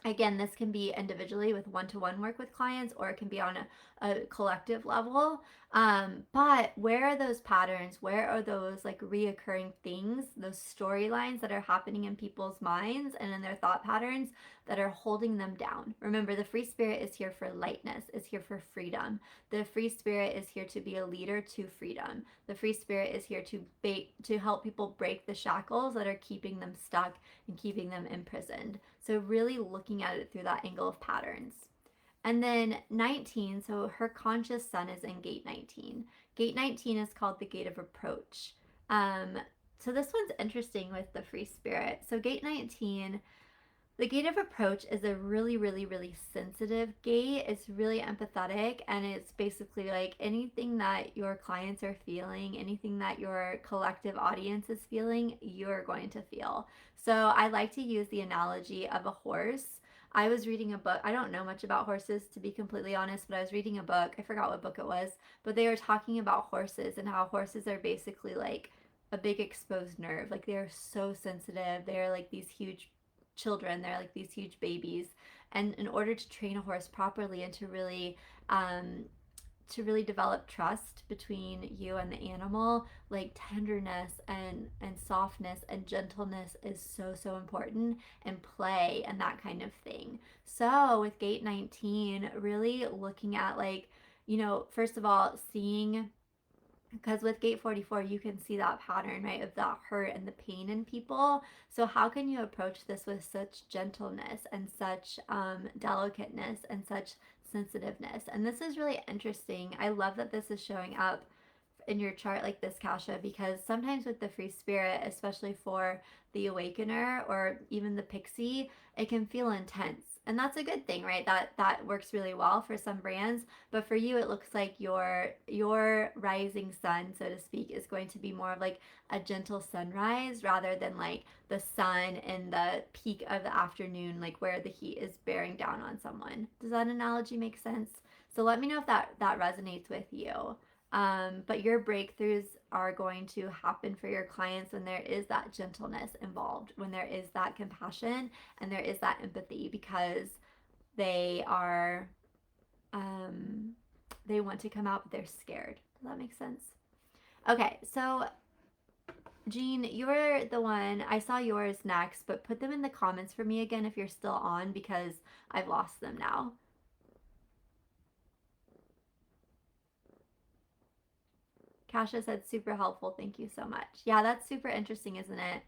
S1: Again, this can be individually with one-to-one work with clients, or it can be on a collective level. But where are those patterns? Where are those like reoccurring things, those storylines that are happening in people's minds and in their thought patterns that are holding them down? Remember, the free spirit is here for lightness, is here for freedom. The free spirit is here to be a leader to freedom. The free spirit is here to help people break the shackles that are keeping them stuck and keeping them imprisoned. So really looking at it through that angle of patterns. And then 19, so her conscious sun is in gate 19. Gate 19 is called the gate of approach. So this one's interesting with the free spirit. So gate 19, the gate of approach is a really, really, really sensitive gate. It's really empathetic, and it's basically like anything that your clients are feeling, anything that your collective audience is feeling, you're going to feel. So I like to use the analogy of a horse. I was reading a book. I don't know much about horses, to be completely honest, but I was reading a book. I forgot what book it was, but they were talking about horses and how horses are basically like a big exposed nerve. Like they're so sensitive. They're like these huge children. They're like these huge babies. And in order to train a horse properly and to really develop trust between you and the animal, like tenderness and softness and gentleness is so important, and play and that kind of thing. So with gate 19, really looking at like, first of all, seeing, because with gate 44 you can see that pattern, right, of that hurt and the pain in people. So how can you approach this with such gentleness and such delicateness and such sensitiveness? And this is really interesting. I love that this is showing up in your chart like this, Kasha, because sometimes with the free spirit, especially for the awakener or even the pixie, it can feel intense. And that's a good thing, right? That works really well for some brands, but for you it looks like your rising sun, so to speak, is going to be more of like a gentle sunrise rather than like the sun in the peak of the afternoon, like where the heat is bearing down on someone. Does that analogy make sense? So let me know if that resonates with you. But your breakthroughs are going to happen for your clients when there is that gentleness involved, when there is that compassion and there is that empathy, because they are, they want to come out, but they're scared. Does that make sense? Okay, so Jean, you're the one. I saw yours next, but put them in the comments for me again if you're still on, because I've lost them now. Kasha said super helpful. Thank you so much. Yeah, that's super interesting, isn't it?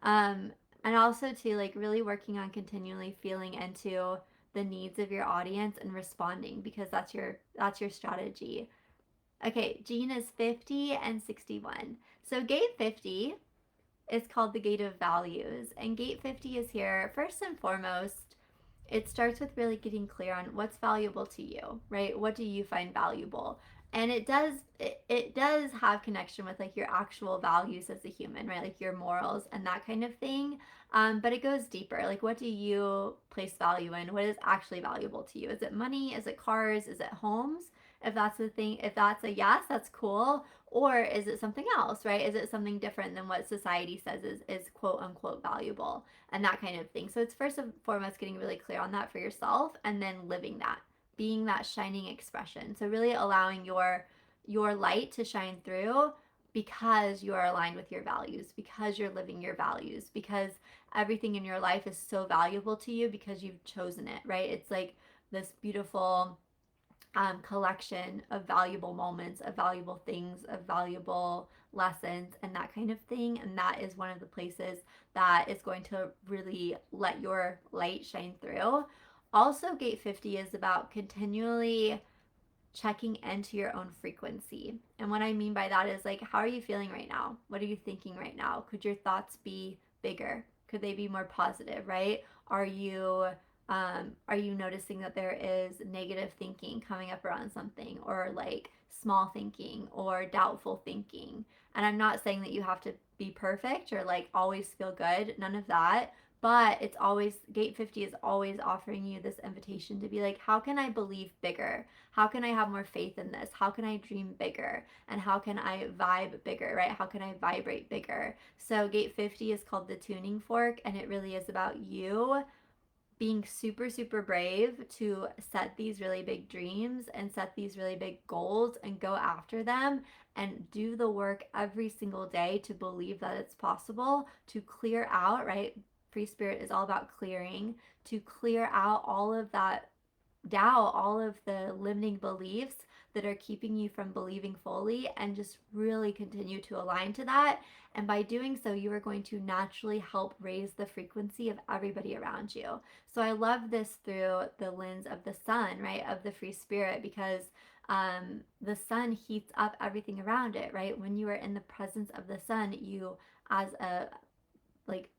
S1: And also too, like really working on continually feeling into the needs of your audience and responding, because that's your strategy. Okay, Jean is 50 and 61. So gate 50 is called the gate of values, and gate 50 is here first and foremost. It starts with really getting clear on what's valuable to you, right? What do you find valuable? And it does have connection with like your actual values as a human, right? Like your morals and that kind of thing. But it goes deeper. Like, what do you place value in? What is actually valuable to you? Is it money? Is it cars? Is it homes? If that's the thing, if that's a yes, that's cool. Or is it something else, right? Is it something different than what society says is quote unquote valuable, and that kind of thing? So it's first and foremost getting really clear on that for yourself, and then living that, being that shining expression. So really allowing your light to shine through, because you are aligned with your values, because you're living your values, because everything in your life is so valuable to you because you've chosen it, right? It's like this beautiful collection of valuable moments, of valuable things, of valuable lessons, and that kind of thing. And that is one of the places that is going to really let your light shine through. Also, gate 50 is about continually checking into your own frequency. And what I mean by that is like, how are you feeling right now? What are you thinking right now? Could your thoughts be bigger? Could they be more positive, right? Are you noticing that there is negative thinking coming up around something, or like small thinking or doubtful thinking? And I'm not saying that you have to be perfect or like always feel good, none of that. But it's always, gate 50 is always offering you this invitation to be like, how can I believe bigger? How can I have more faith in this? How can I dream bigger? And how can I vibe bigger, right? How can I vibrate bigger? So, gate 50 is called the tuning fork, and it really is about you being super, super brave to set these really big dreams and set these really big goals and go after them and do the work every single day to believe that it's possible, to clear out, right? Free spirit is all about clearing, to clear out all of that doubt, all of the limiting beliefs that are keeping you from believing fully, and just really continue to align to that. And by doing so, you are going to naturally help raise the frequency of everybody around you. So I love this through the lens of the sun, right? Of the free spirit, because the sun heats up everything around it, right? When you are in the presence of the sun, you, as a like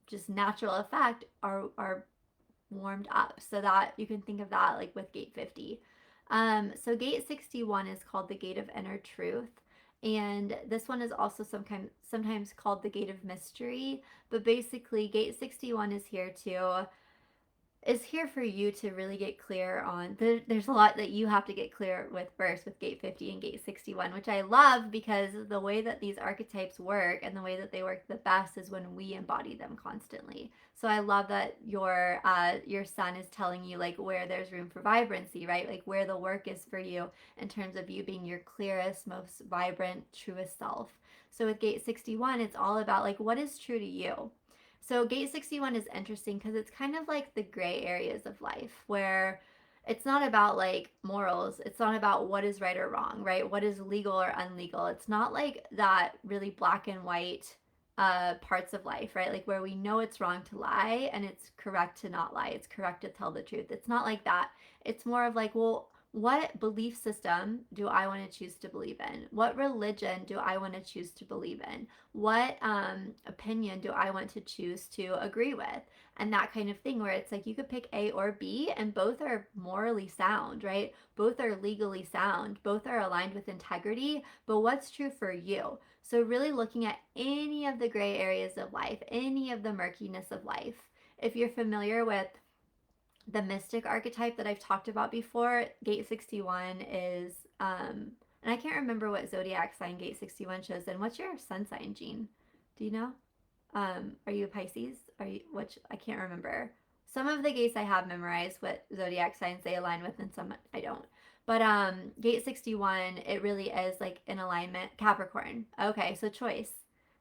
S1: just natural effect, are warmed up, so that you can think of that like with gate 50. So gate 61 is called the gate of inner truth, and this one is also sometimes called the gate of mystery. But basically, gate 61 is here for you to really get clear on. There's a lot that you have to get clear with first with gate 50 and gate 61, which I love, because the way that these archetypes work and the way that they work the best is when we embody them constantly. So I love that your sun is telling you like where there's room for vibrancy, right? Like where the work is for you in terms of you being your clearest, most vibrant, truest self. So with gate 61, it's all about like what is true to you. So gate 61 is interesting because it's kind of like the gray areas of life, where it's not about like morals. It's not about what is right or wrong, right? What is legal or unlegal. It's not like that really black and white parts of life, right? Like where we know it's wrong to lie and it's correct to not lie. It's correct to tell the truth. It's not like that. It's more of like, well, what belief system do I want to choose to believe in? What religion do I want to choose to believe in? What opinion do I want to choose to agree with? And that kind of thing, where it's like you could pick A or B, and both are morally sound, right? Both are legally sound, both are aligned with integrity, but what's true for you? So, really looking at any of the gray areas of life, any of the murkiness of life. If you're familiar with the mystic archetype that I've talked about before, gate 61 is, and I can't remember what zodiac sign gate 61 shows in. What's your sun sign, Jean? Do you know? Are you a Pisces? Are you, which I can't remember. Some of the gates I have memorized what zodiac signs they align with, and some I don't. But gate 61, it really is like in alignment. Capricorn. Okay, so choice.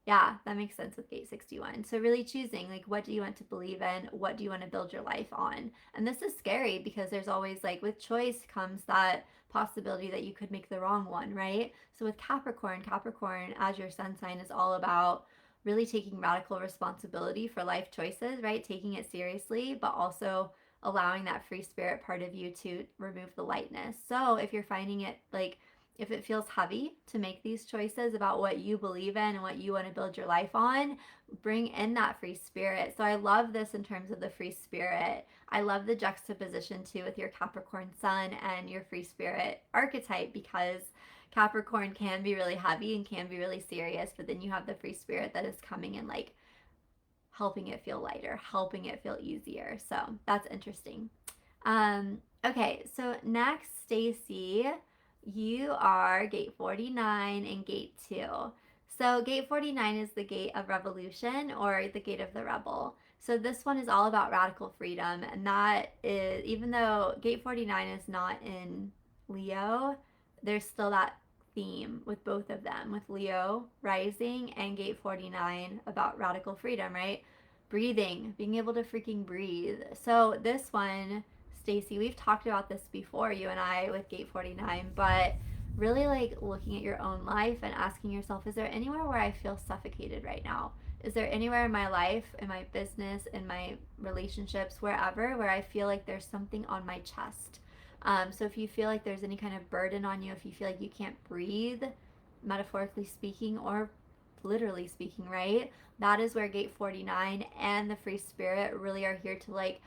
S1: Yeah, that makes sense with gate 61. So really choosing like what do you want to believe in? What do you want to build your life on? And this is scary because there's always like with choice comes that possibility that you could make the wrong one, right? So with Capricorn as your sun sign is all about really taking radical responsibility for life choices, right? Taking it seriously, but also allowing that free spirit part of you to remove the lightness. So if you're finding it like, if it feels heavy to make these choices about what you believe in and what you want to build your life on, bring in that free spirit. So I love this in terms of the free spirit. I love the juxtaposition too with your Capricorn sun and your free spirit archetype, because Capricorn can be really heavy and can be really serious, but then you have the free spirit that is coming in like helping it feel lighter, helping it feel easier. So that's interesting. Okay, so next, Stacy, you are gate 49 and gate 2. So gate 49 is the gate of revolution, or the gate of the rebel. So this one is all about radical freedom, and that is, even though gate 49 is not in Leo, there's still that theme with both of them, with Leo rising and gate 49 about radical freedom, right? Breathing, being able to freaking breathe. So this one, Stacy, we've talked about this before, you and I, with gate 49, but really like looking at your own life and asking yourself, is there anywhere where I feel suffocated right now? Is there anywhere in my life, in my business, in my relationships, wherever, where I feel like there's something on my chest? So if you feel like there's any kind of burden on you, if you feel like you can't breathe, metaphorically speaking or literally speaking, right? That is where gate 49 and the free spirit really are here to like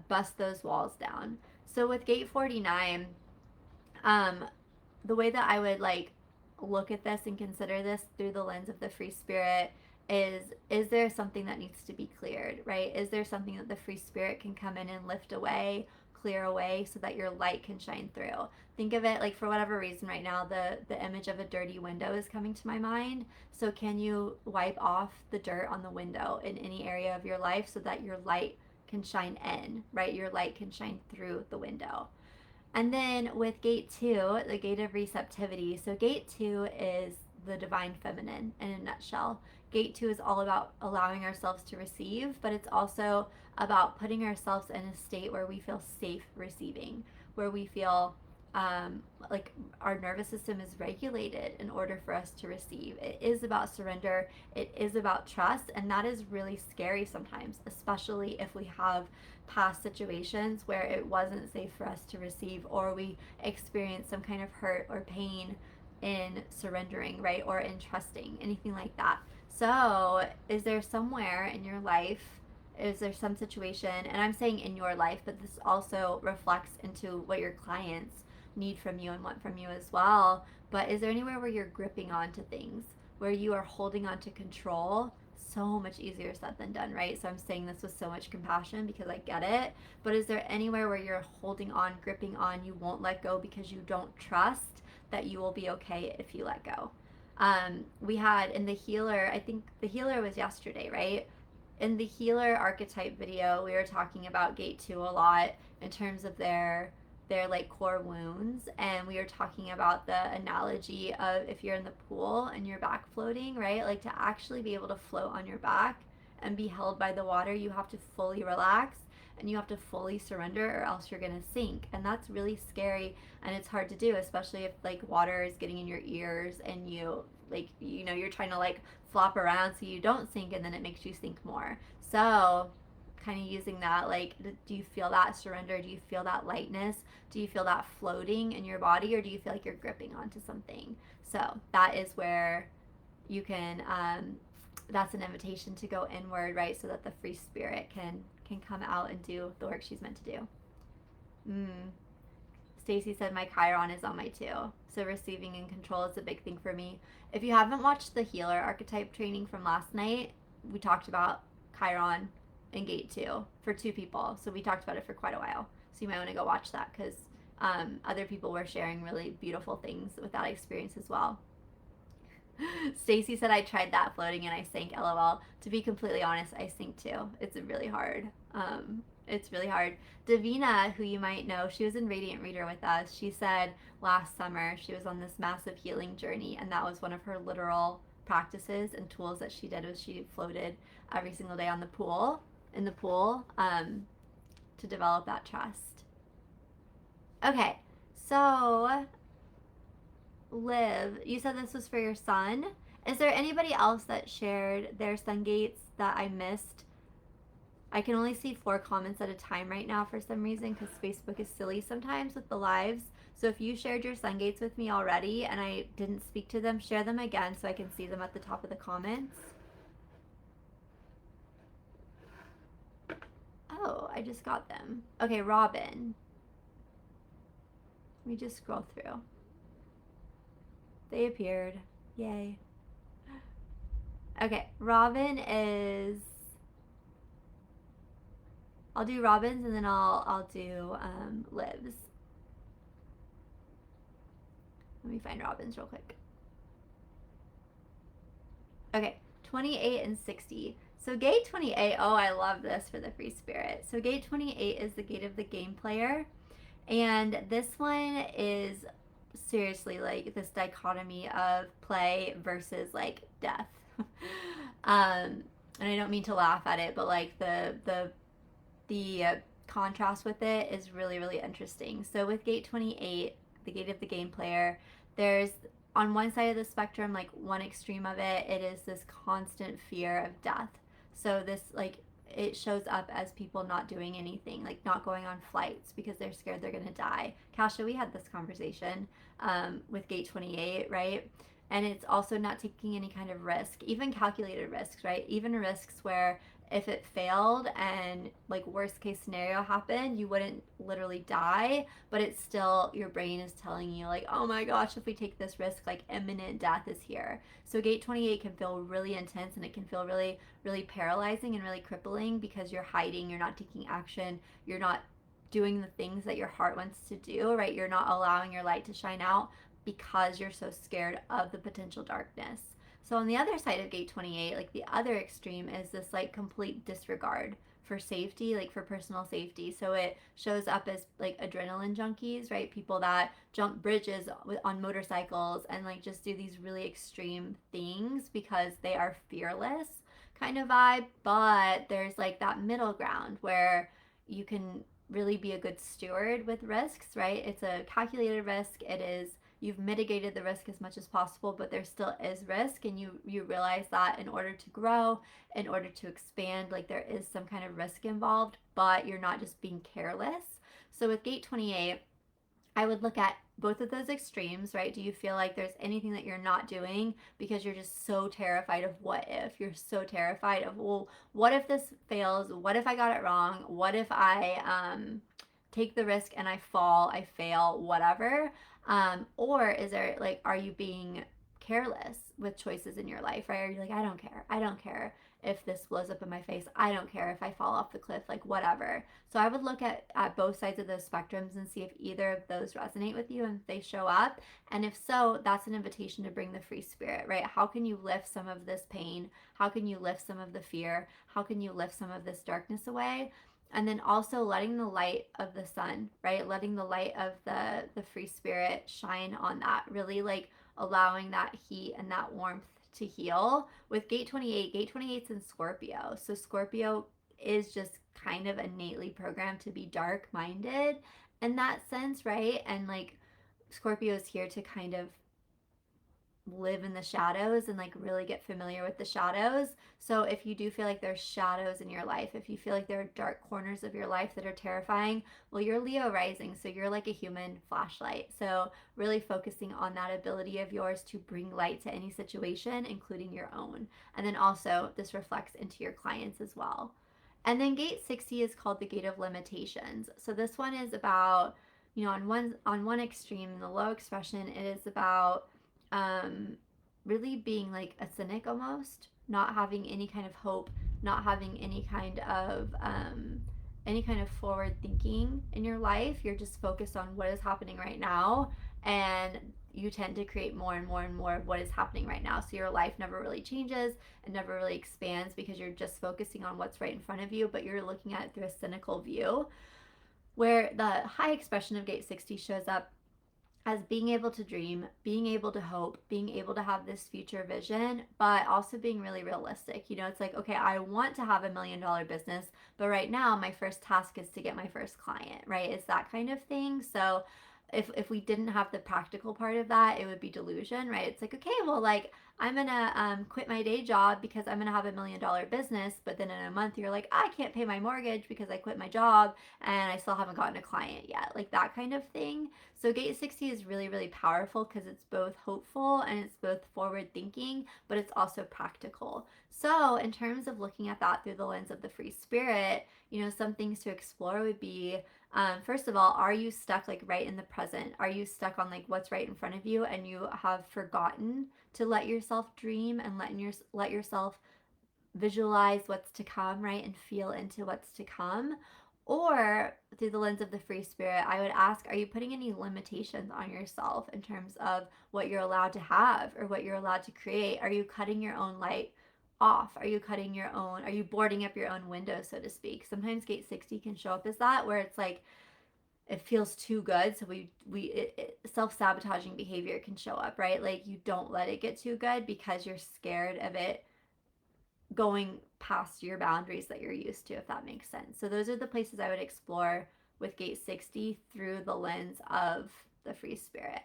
S1: bust those walls down. So with gate 49, um, the way that I would like look at this and consider this through the lens of the free spirit is there something that needs to be cleared, right? Is there something that the free spirit can come in and lift away, clear away, so that your light can shine through? Think of it like, for whatever reason right now, the image of a dirty window is coming to my mind. So can you wipe off the dirt on the window in any area of your life so that your light can shine in, right? Your light can shine through the window. And then with gate 2, the gate of receptivity. So gate 2 is the divine feminine in a nutshell. Gate 2 is all about allowing ourselves to receive, but it's also about putting ourselves in a state where we feel safe receiving, where we feel like our nervous system is regulated in order for us to receive. It is about surrender, it is about trust, and that is really scary sometimes, especially if we have past situations where it wasn't safe for us to receive, or we experienced some kind of hurt or pain in surrendering, right? Or in trusting, anything like that. So, is there somewhere in your life, is there some situation, and I'm saying in your life, but this also reflects into what your clients need from you and want from you as well, but is there anywhere where you're gripping onto things, where you are holding on to control? So much easier said than done, right? So I'm saying this with so much compassion because I get it. But is there anywhere where you're holding on, gripping on, you won't let go because you don't trust that you will be okay if you let go? We had in the healer, I think the healer was yesterday, right? In the healer archetype video, we were talking about gate 2 a lot in terms of their like core wounds, and we were talking about the analogy of if you're in the pool and you're back floating, right? Like, to actually be able to float on your back and be held by the water, you have to fully relax and you have to fully surrender, or else you're gonna sink. And that's really scary, and it's hard to do, especially if like water is getting in your ears and you like, you know, you're trying to like flop around so you don't sink, and then it makes you sink more. So kind of using that, like, do you feel that surrender? Do you feel that lightness? Do you feel that floating in your body, or do you feel like you're gripping onto something? So that is where you can that's an invitation to go inward, right? So that the free spirit can come out and do the work she's meant to do. Stacy said my Chiron is on my 2. So receiving and control is a big thing for me. If you haven't watched the healer archetype training from last night, we talked about Chiron in gate 2 for 2 people. So we talked about it for quite a while. So you might want to go watch that, because other people were sharing really beautiful things with that experience as well. Stacy said I tried that floating and I sank, LOL. To be completely honest, I sink too. It's really hard. It's really hard. Davina, who you might know, she was in Radiant Reader with us. She said last summer she was on this massive healing journey, and that was one of her literal practices and tools that she did, was she floated every single day on the pool, in the pool, to develop that trust. Okay, so Liv, you said this was for your son. Is there anybody else that shared their sun gates that I missed? I can only see 4 comments at a time right now for some reason, because Facebook is silly sometimes with the lives. So if you shared your sun gates with me already and I didn't speak to them, share them again so I can see them at the top of the comments. Oh, I just got them. Okay, Robin. Let me just scroll through. They appeared. Yay. Okay, Robin is... I'll do Robin's and then I'll do Liv's. Let me find Robin's real quick. Okay, 28 and 60. So gate 28, oh, I love this for the free spirit. So gate 28 is the gate of the game player. And this one is seriously like this dichotomy of play versus like death. And I don't mean to laugh at it, but like the contrast with it is really, really interesting. So with gate 28, the gate of the game player, there's on one side of the spectrum, like one extreme of it, it is this constant fear of death. So this like it shows up as people not doing anything, like not going on flights because they're scared they're gonna die. Kasha, we had this conversation with gate 28, right? And it's also not taking any kind of risk, even calculated risks, right? Even risks where if it failed and like worst case scenario happened, you wouldn't literally die, but it's still, your brain is telling you like, oh my gosh, if we take this risk, like imminent death is here. So gate 28 can feel really intense, and it can feel really, really paralyzing and really crippling because you're hiding, you're not taking action, you're not doing the things that your heart wants to do, right? You're not allowing your light to shine out because you're so scared of the potential darkness. So on the other side of gate 28, like the other extreme is this like complete disregard for safety, like for personal safety. So it shows up as like adrenaline junkies, right? People that jump bridges on motorcycles and like just do these really extreme things because they are fearless kind of vibe. But there's like that middle ground where you can really be a good steward with risks, right? It's a calculated risk. It is, you've mitigated the risk as much as possible, but there still is risk, and you realize that in order to grow, in order to expand, like there is some kind of risk involved, but you're not just being careless. So with gate 28, I would look at both of those extremes, right? Do you feel like there's anything that you're not doing because you're just so terrified of what if? You're so terrified of, well, what if this fails? What if I got it wrong? What if I take the risk and I fall, I fail, whatever? Or is there like, are you being careless with choices in your life, right? Are you like, I don't care. I don't care if this blows up in my face. I don't care if I fall off the cliff, like whatever. So I would look at both sides of those spectrums and see if either of those resonate with you and if they show up. And if so, that's an invitation to bring the free spirit, right? How can you lift some of this pain? How can you lift some of the fear? How can you lift some of this darkness away? And then also letting the light of the sun, right? Letting the light of the free spirit shine on that, really like allowing that heat and that warmth to heal. With gate 28, gate 28's in Scorpio. So Scorpio is just kind of innately programmed to be dark minded in that sense, right? And like Scorpio is here to kind of live in the shadows and like really get familiar with the shadows. So if you do feel like there's shadows in your life, if you feel like there are dark corners of your life that are terrifying, well, you're Leo rising, so you're like a human flashlight. So really focusing on that ability of yours to bring light to any situation, including your own. And then also this reflects into your clients as well. And then gate 60 is called the gate of limitations. So this one is about, you know, on one extreme, in the low expression, it is about um, really being like a cynic almost, not having any kind of hope, not having any kind of forward thinking in your life. You're just focused on what is happening right now, and you tend to create more and more and more of what is happening right now. So your life never really changes and never really expands because you're just focusing on what's right in front of you, but you're looking at it through a cynical view. Where the high expression of gate 60 shows up as being able to dream, being able to hope, being able to have this future vision, but also being really realistic. You know, it's like, okay, I want to have $1 million business, but right now my first task is to get my first client, right? It's that kind of thing. So if we didn't have the practical part of that, it would be delusion, right? It's like, okay, well, like I'm gonna quit my day job because I'm gonna have $1 million business, but then in a month you're like, I can't pay my mortgage because I quit my job and I still haven't gotten a client yet, like that kind of thing. So gate 60 is really, really powerful because it's both hopeful and it's both forward thinking, but it's also practical. So in terms of looking at that through the lens of the free spirit, you know, some things to explore would be, first of all, are you stuck like right in the present? Are you stuck on like what's right in front of you and you have forgotten to let yourself dream and let yourself visualize what's to come, right? And feel into what's to come? Or through the lens of the free spirit, I would ask, are you putting any limitations on yourself in terms of what you're allowed to have or what you're allowed to create? Are you cutting your own light off? Are you are you boarding up your own window, so to speak? Sometimes gate 60 can show up as that, where it's like, it feels too good, so self-sabotaging behavior can show up, right? Like you don't let it get too good because you're scared of it going past your boundaries that you're used to, if that makes sense. So those are the places I would explore with gate 60 through the lens of the free spirit.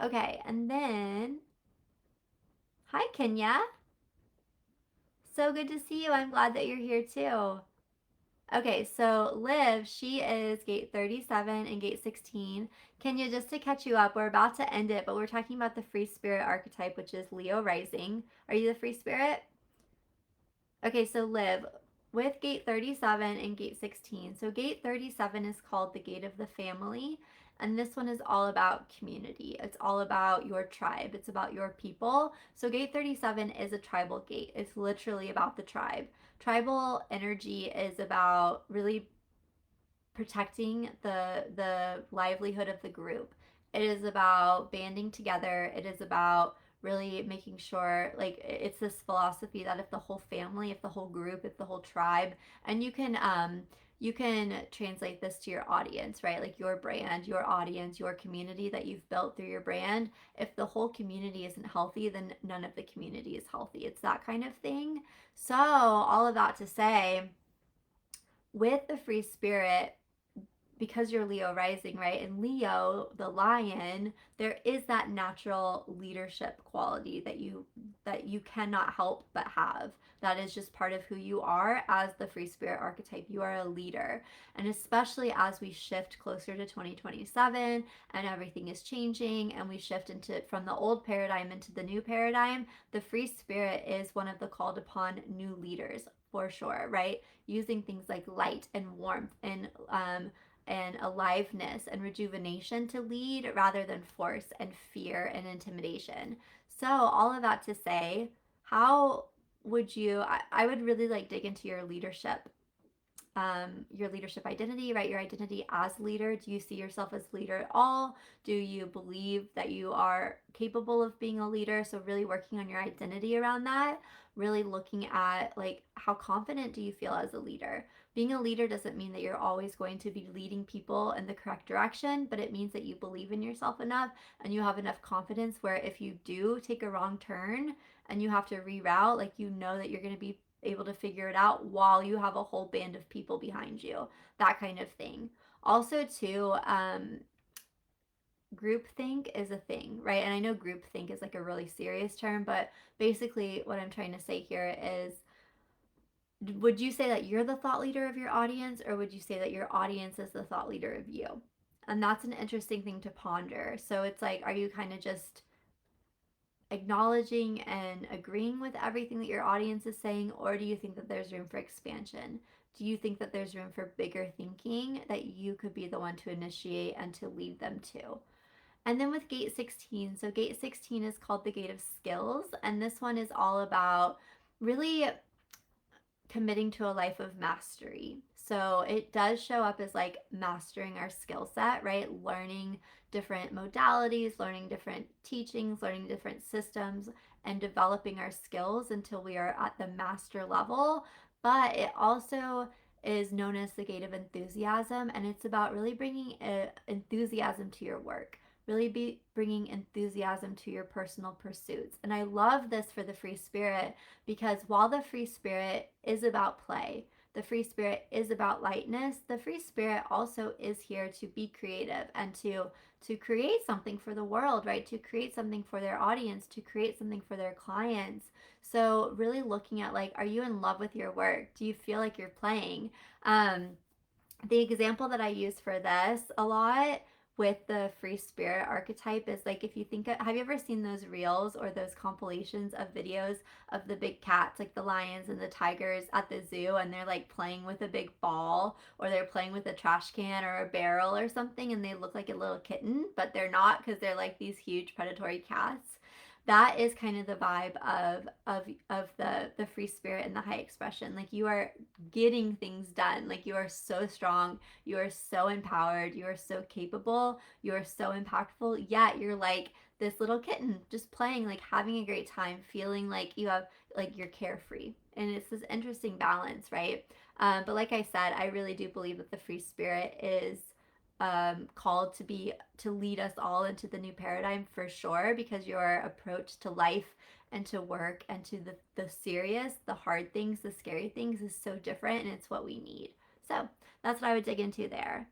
S1: Okay, and then hi Kenya. So good to see you. I'm glad that you're here too. Okay, so Liv, she is gate 37 and gate 16. Kenya, just to catch you up, we're about to end it, but we're talking about the free spirit archetype, which is Leo rising. Are you the free spirit? Okay, so Liv, with gate 37 and gate 16. So gate 37 is called the gate of the family. And this one is all about community. It's all about your tribe. It's about your people. So gate 37 is a tribal gate. It's literally about the tribe. Tribal energy is about really protecting the livelihood of the group. It is about banding together. It is about really making sure, like, it's this philosophy that if the whole family, if the whole group, if the whole tribe, and you can translate this to your audience, right? Like your brand, your audience, your community that you've built through your brand. If the whole community isn't healthy, then none of the community is healthy. It's that kind of thing. So, all of that to say, with the free spirit, because you're Leo rising, right? And Leo, the lion, there is that natural leadership quality that you cannot help but have. That is just part of who you are as the free spirit archetype. You are a leader. And especially as we shift closer to 2027 and everything is changing and we shift into from the old paradigm into the new paradigm, the free spirit is one of the called upon new leaders for sure, right? Using things like light and warmth and aliveness and rejuvenation to lead rather than force and fear and intimidation. So, all of that to say, how would you? I would really like dig into your leadership identity, right? Your identity as leader. Do you see yourself as leader at all? Do you believe that you are capable of being a leader? So really working on your identity around that, really looking at like how confident do you feel as a leader? Being a leader doesn't mean that you're always going to be leading people in the correct direction, but it means that you believe in yourself enough and you have enough confidence where if you do take a wrong turn and you have to reroute, like you know that you're going to be able to figure it out while you have a whole band of people behind you, that kind of thing. Also, too, groupthink is a thing, right? And I know groupthink is like a really serious term, but basically, what I'm trying to say here is would you say that you're the thought leader of your audience, or would you say that your audience is the thought leader of you? And that's an interesting thing to ponder. So it's like, are you kind of just acknowledging and agreeing with everything that your audience is saying, or do you think that there's room for expansion? Do you think that there's room for bigger thinking that you could be the one to initiate and to lead them to? And then with gate 16, so gate 16 is called the gate of skills, and this one is all about really committing to a life of mastery. So it does show up as like mastering our skill set, right? Learning different modalities, learning different teachings, learning different systems, and developing our skills until we are at the master level. But it also is known as the gate of enthusiasm, and it's about really bringing enthusiasm to your work, really be bringing enthusiasm to your personal pursuits. And I love this for the free spirit because while the free spirit is about play, the free spirit is about lightness, the free spirit also is here to be creative and to create something for the world, right? To create something for their audience, to create something for their clients. So really looking at like, are you in love with your work? Do you feel like you're playing? The example that I use for this a lot with the free spirit archetype is like if you think have you ever seen those reels or those compilations of videos of the big cats like the lions and the tigers at the zoo and they're like playing with a big ball or they're playing with a trash can or a barrel or something and they look like a little kitten but they're not because they're like these huge predatory cats. That is kind of the vibe of the free spirit and the high expression. Like you are getting things done. Like you are so strong, you are so empowered, you are so capable, you are so impactful, yet you're like this little kitten just playing, like having a great time, feeling like you have like you're carefree. And it's this interesting balance, right? But like I said, I really do believe that the free spirit is called to lead us all into the new paradigm for sure because your approach to life and to work and to the serious, the hard things, the scary things is so different and it's what we need. So that's what I would dig into there.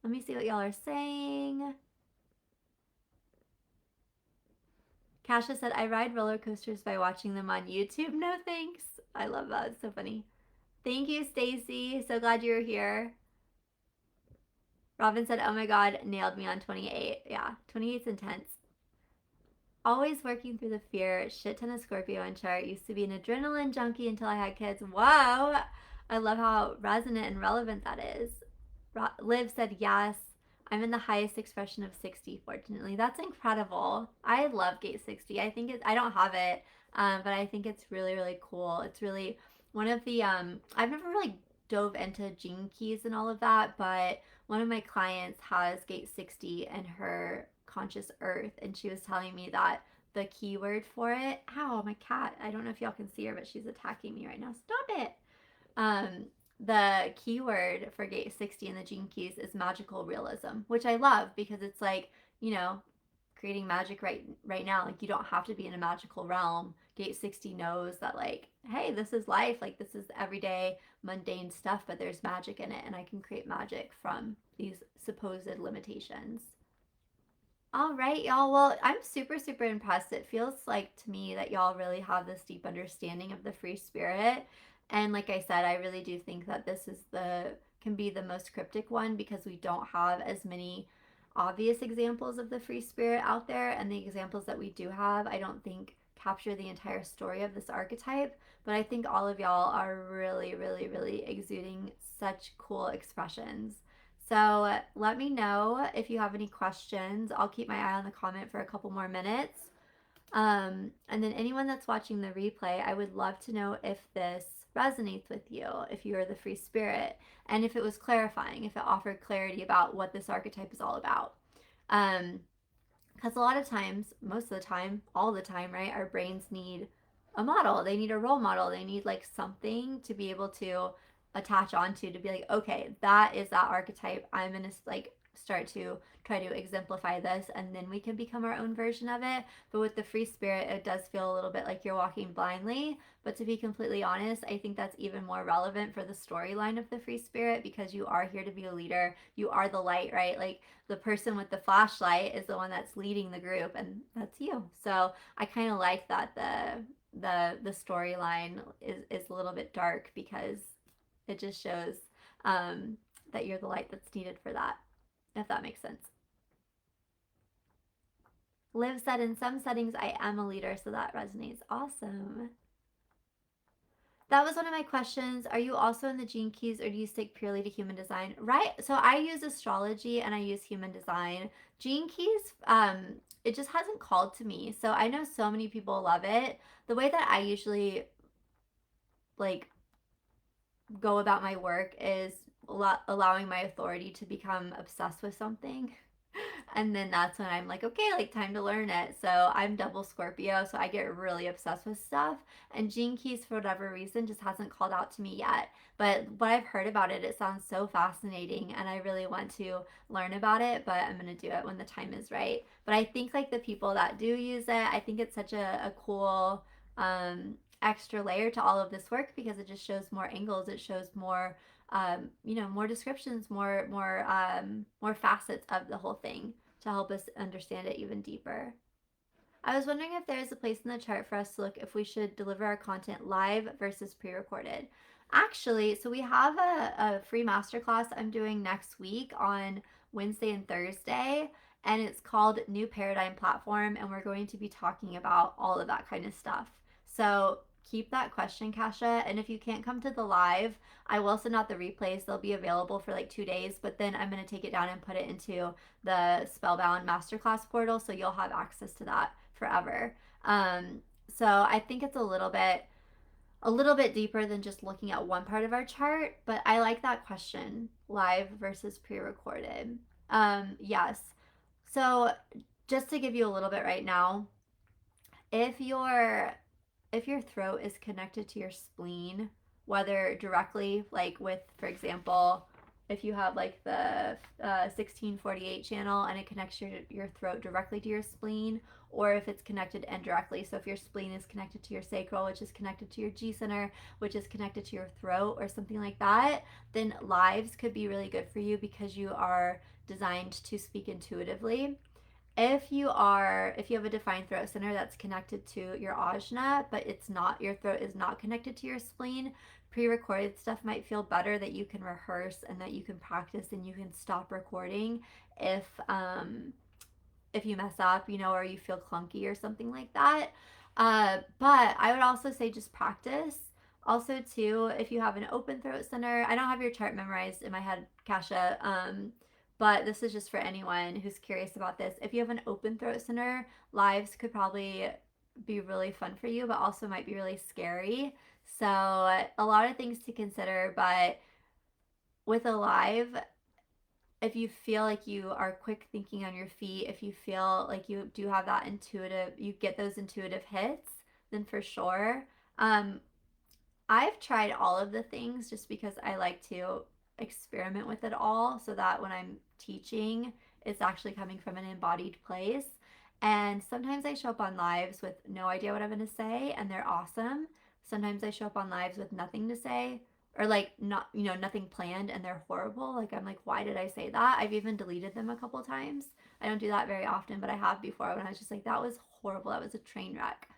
S1: Let me see what y'all are saying. Kasha said, I ride roller coasters by watching them on YouTube. No thanks. I love that. It's so funny. Thank you, Stacy. So glad you were here. Robin said, oh my God, nailed me on 28. Yeah, 28's intense. Always working through the fear. Shit ton of Scorpio in chart. Used to be an adrenaline junkie until I had kids. Whoa! I love how resonant and relevant that is. Liv said yes. I'm in the highest expression of 60, fortunately. That's incredible. I love gate 60. I think I don't have it, but I think it's really, really cool. It's really one of the, I've never really dove into gene keys and all of that, but one of my clients has gate 60 in her conscious earth, and she was telling me that the keyword for it, ow, my cat, I don't know if y'all can see her, but she's attacking me right now. Stop it. Um, the keyword for gate 60 in the gene keys is magical realism, which I love because it's like, you know, creating magic right now. Like, you don't have to be in a magical realm. Gate 60 knows that, like, hey, this is life, like this is everyday mundane stuff, but there's magic in it, and I can create magic from these supposed limitations. All right, y'all. Well, I'm super, super impressed. It feels like to me that y'all really have this deep understanding of the free spirit. And like I said, I really do think that this is can be the most cryptic one because we don't have as many obvious examples of the free spirit out there. And the examples that we do have, I don't think capture the entire story of this archetype. But I think all of y'all are really, really, really exuding such cool expressions. So let me know if you have any questions. I'll keep my eye on the comment for a couple more minutes. And then anyone that's watching the replay, I would love to know if this resonates with you, if you are the free spirit, and if it was clarifying, if it offered clarity about what this archetype is all about. Because a lot of times, most of the time, all the time, right, our brains need a model. They need a role model. They need like something to be able to attach onto, to be like, okay, that is that archetype. I'm going to like start to try to exemplify this, and then we can become our own version of it. But with the free spirit, it does feel a little bit like you're walking blindly. But to be completely honest, I think that's even more relevant for the storyline of the free spirit, because you are here to be a leader. You are the light, right? Like, the person with the flashlight is the one that's leading the group, and that's you. So I kind of like that the storyline is a little bit dark, because it just shows that you're the light that's needed for that, if that makes sense. Liv said, in some settings I am a leader, so that resonates. Awesome. That was one of my questions. Are you also in the gene keys, or do you stick purely to human design? Right. So I use astrology and I use human design. Gene keys, it just hasn't called to me. So I know so many people love it. The way that I usually like go about my work is allowing my authority to become obsessed with something. And then that's when I'm like, okay, like time to learn it. So I'm double Scorpio, so I get really obsessed with stuff. And Gene Keys, for whatever reason, just hasn't called out to me yet. But what I've heard about it, it sounds so fascinating, and I really want to learn about it. But I'm gonna do it when the time is right. But I think like the people that do use it, I think it's such a cool extra layer to all of this work, because it just shows more angles. It shows more more descriptions, more facets of the whole thing to help us understand it even deeper. I was wondering if there is a place in the chart for us to look if we should deliver our content live versus pre-recorded. Actually, so we have a free masterclass I'm doing next week on Wednesday and Thursday, and it's called New Paradigm Platform, and we're going to be talking about all of that kind of stuff. So keep that question, Kasha. And if you can't come to the live, I will send out the replays. They'll be available for like 2 days, but then I'm going to take it down and put it into the Spellbound Masterclass portal, so you'll have access to that forever. So I think it's a little bit deeper than just looking at one part of our chart, but I like that question, live versus pre-recorded. Yes. So just to give you a little bit right now, if your throat is connected to your spleen, whether directly, like with, for example, if you have like the 1648 channel and it connects your throat directly to your spleen, or if it's connected indirectly. So if your spleen is connected to your sacral, which is connected to your G center, which is connected to your throat, or something like that, then lives could be really good for you because you are designed to speak intuitively. If you have a defined throat center that's connected to your ajna, but it's not, your throat is not connected to your spleen, pre-recorded stuff might feel better, that you can rehearse and that you can practice, and you can stop recording if if you mess up, or you feel clunky or something like that. But I would also say just practice. Also, too, if you have an open throat center, I don't have your chart memorized in my head, Kasha, but this is just for anyone who's curious about this. If you have an open throat center, lives could probably be really fun for you, but also might be really scary. So, a lot of things to consider, but with a live, if you feel like you are quick thinking on your feet, if you feel like you do have that intuitive, you get those intuitive hits, then for sure. Um, I've tried all of the things just because I like to experiment with it all, so that when I'm teaching, it's actually coming from an embodied place. And sometimes I show up on lives with no idea what I'm going to say, and they're awesome. Sometimes I show up on lives with nothing to say, or like not, nothing planned, and they're horrible. Like, I'm like, why did I say that? I've even deleted them a couple times. I don't do that very often, but I have before, when I was just like, that was horrible. That was a train wreck.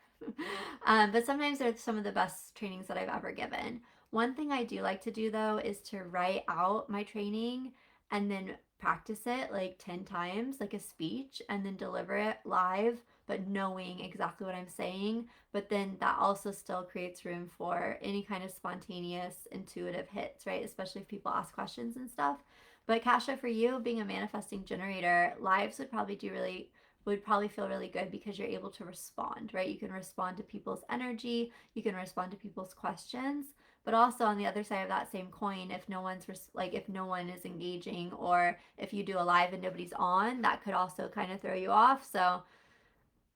S1: But sometimes they're some of the best trainings that I've ever given. One thing I do like to do, though, is to write out my training and then practice it like 10 times, like a speech, and then deliver it live, but knowing exactly what I'm saying. But then that also still creates room for any kind of spontaneous, intuitive hits, right? Especially if people ask questions and stuff. But Kasha, for you being a manifesting generator, lives would probably feel really good because you're able to respond, right? You can respond to people's energy, you can respond to people's questions. But also on the other side of that same coin, if no one's if no one is engaging, or if you do a live and nobody's on, that could also kind of throw you off. So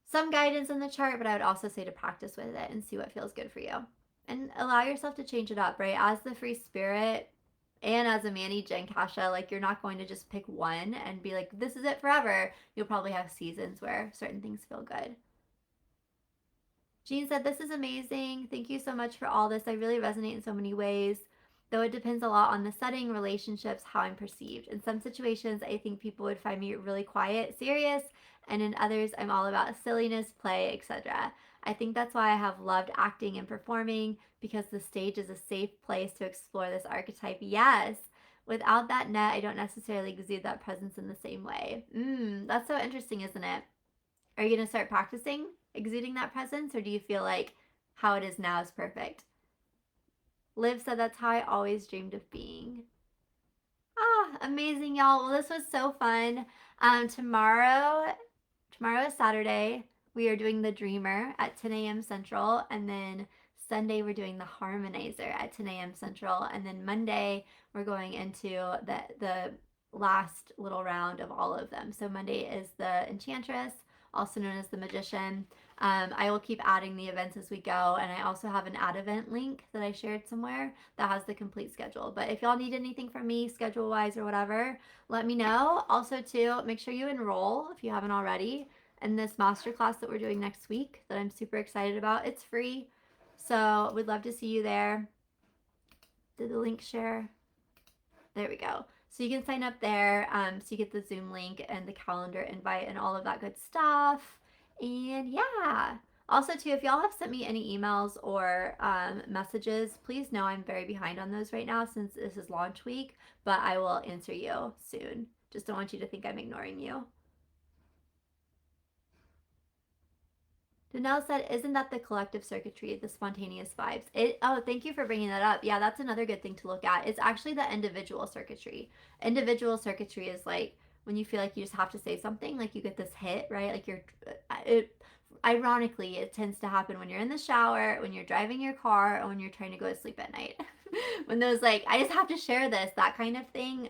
S1: some guidance in the chart, but I would also say to practice with it and see what feels good for you. And allow yourself to change it up, right? As the free spirit and as a Manny Jen Kasha, like, you're not going to just pick one and be like, this is it forever. You'll probably have seasons where certain things feel good. Jean said, this is amazing. Thank you so much for all this. I really resonate in so many ways. Though it depends a lot on the setting, relationships, how I'm perceived. In some situations, I think people would find me really quiet, serious, and in others, I'm all about silliness, play, etc. I think that's why I have loved acting and performing, because the stage is a safe place to explore this archetype. Yes. Without that net, I don't necessarily exude that presence in the same way. That's so interesting, isn't it? Are you going to start practicing exuding that presence, or do you feel like how it is now is perfect? Liv said, that's how I always dreamed of being. Ah, amazing, y'all. Well, this was so fun. Tomorrow is Saturday. We are doing the Dreamer at 10 a.m. Central, and then Sunday we're doing the Harmonizer at 10 a.m. Central, and then Monday we're going into the last little round of all of them. So Monday is the Enchantress, also known as the Magician. I will keep adding the events as we go, and I also have an ad event link that I shared somewhere that has the complete schedule. But if y'all need anything from me, schedule wise or whatever, let me know. Also, too, make sure you enroll if you haven't already in this masterclass that we're doing next week that I'm super excited about. It's free, so we'd love to see you there. Did the link share? There we go. So you can sign up there. So you get the Zoom link and the calendar invite and all of that good stuff. And yeah. Also, too, if y'all have sent me any emails or messages, please know I'm very behind on those right now since this is launch week, but I will answer you soon. Just don't want you to think I'm ignoring you. Danelle said, isn't that the collective circuitry, the spontaneous vibes? Thank you for bringing that up. Yeah, that's another good thing to look at. It's actually the individual circuitry. Individual circuitry is like when you feel like you just have to say something, like you get this hit, right? Like ironically, it tends to happen when you're in the shower, when you're driving your car, or when you're trying to go to sleep at night. When those, like, I just have to share this, that kind of thing,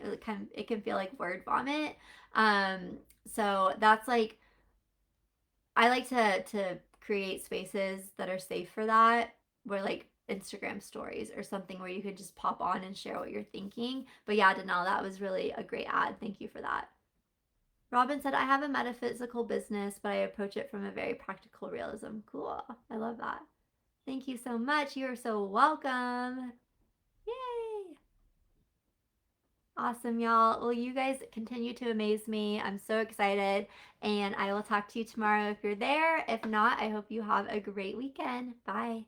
S1: it can feel like word vomit. So that's like, I like to create spaces that are safe for that, where like Instagram stories or something where you could just pop on and share what you're thinking. But yeah, Danelle, that was really a great ad. Thank you for that. Robin said, I have a metaphysical business, but I approach it from a very practical realism. Cool. I love that. Thank you so much. You are so welcome. Yay. Awesome, y'all. Well, you guys continue to amaze me. I'm so excited. And I will talk to you tomorrow if you're there. If not, I hope you have a great weekend. Bye.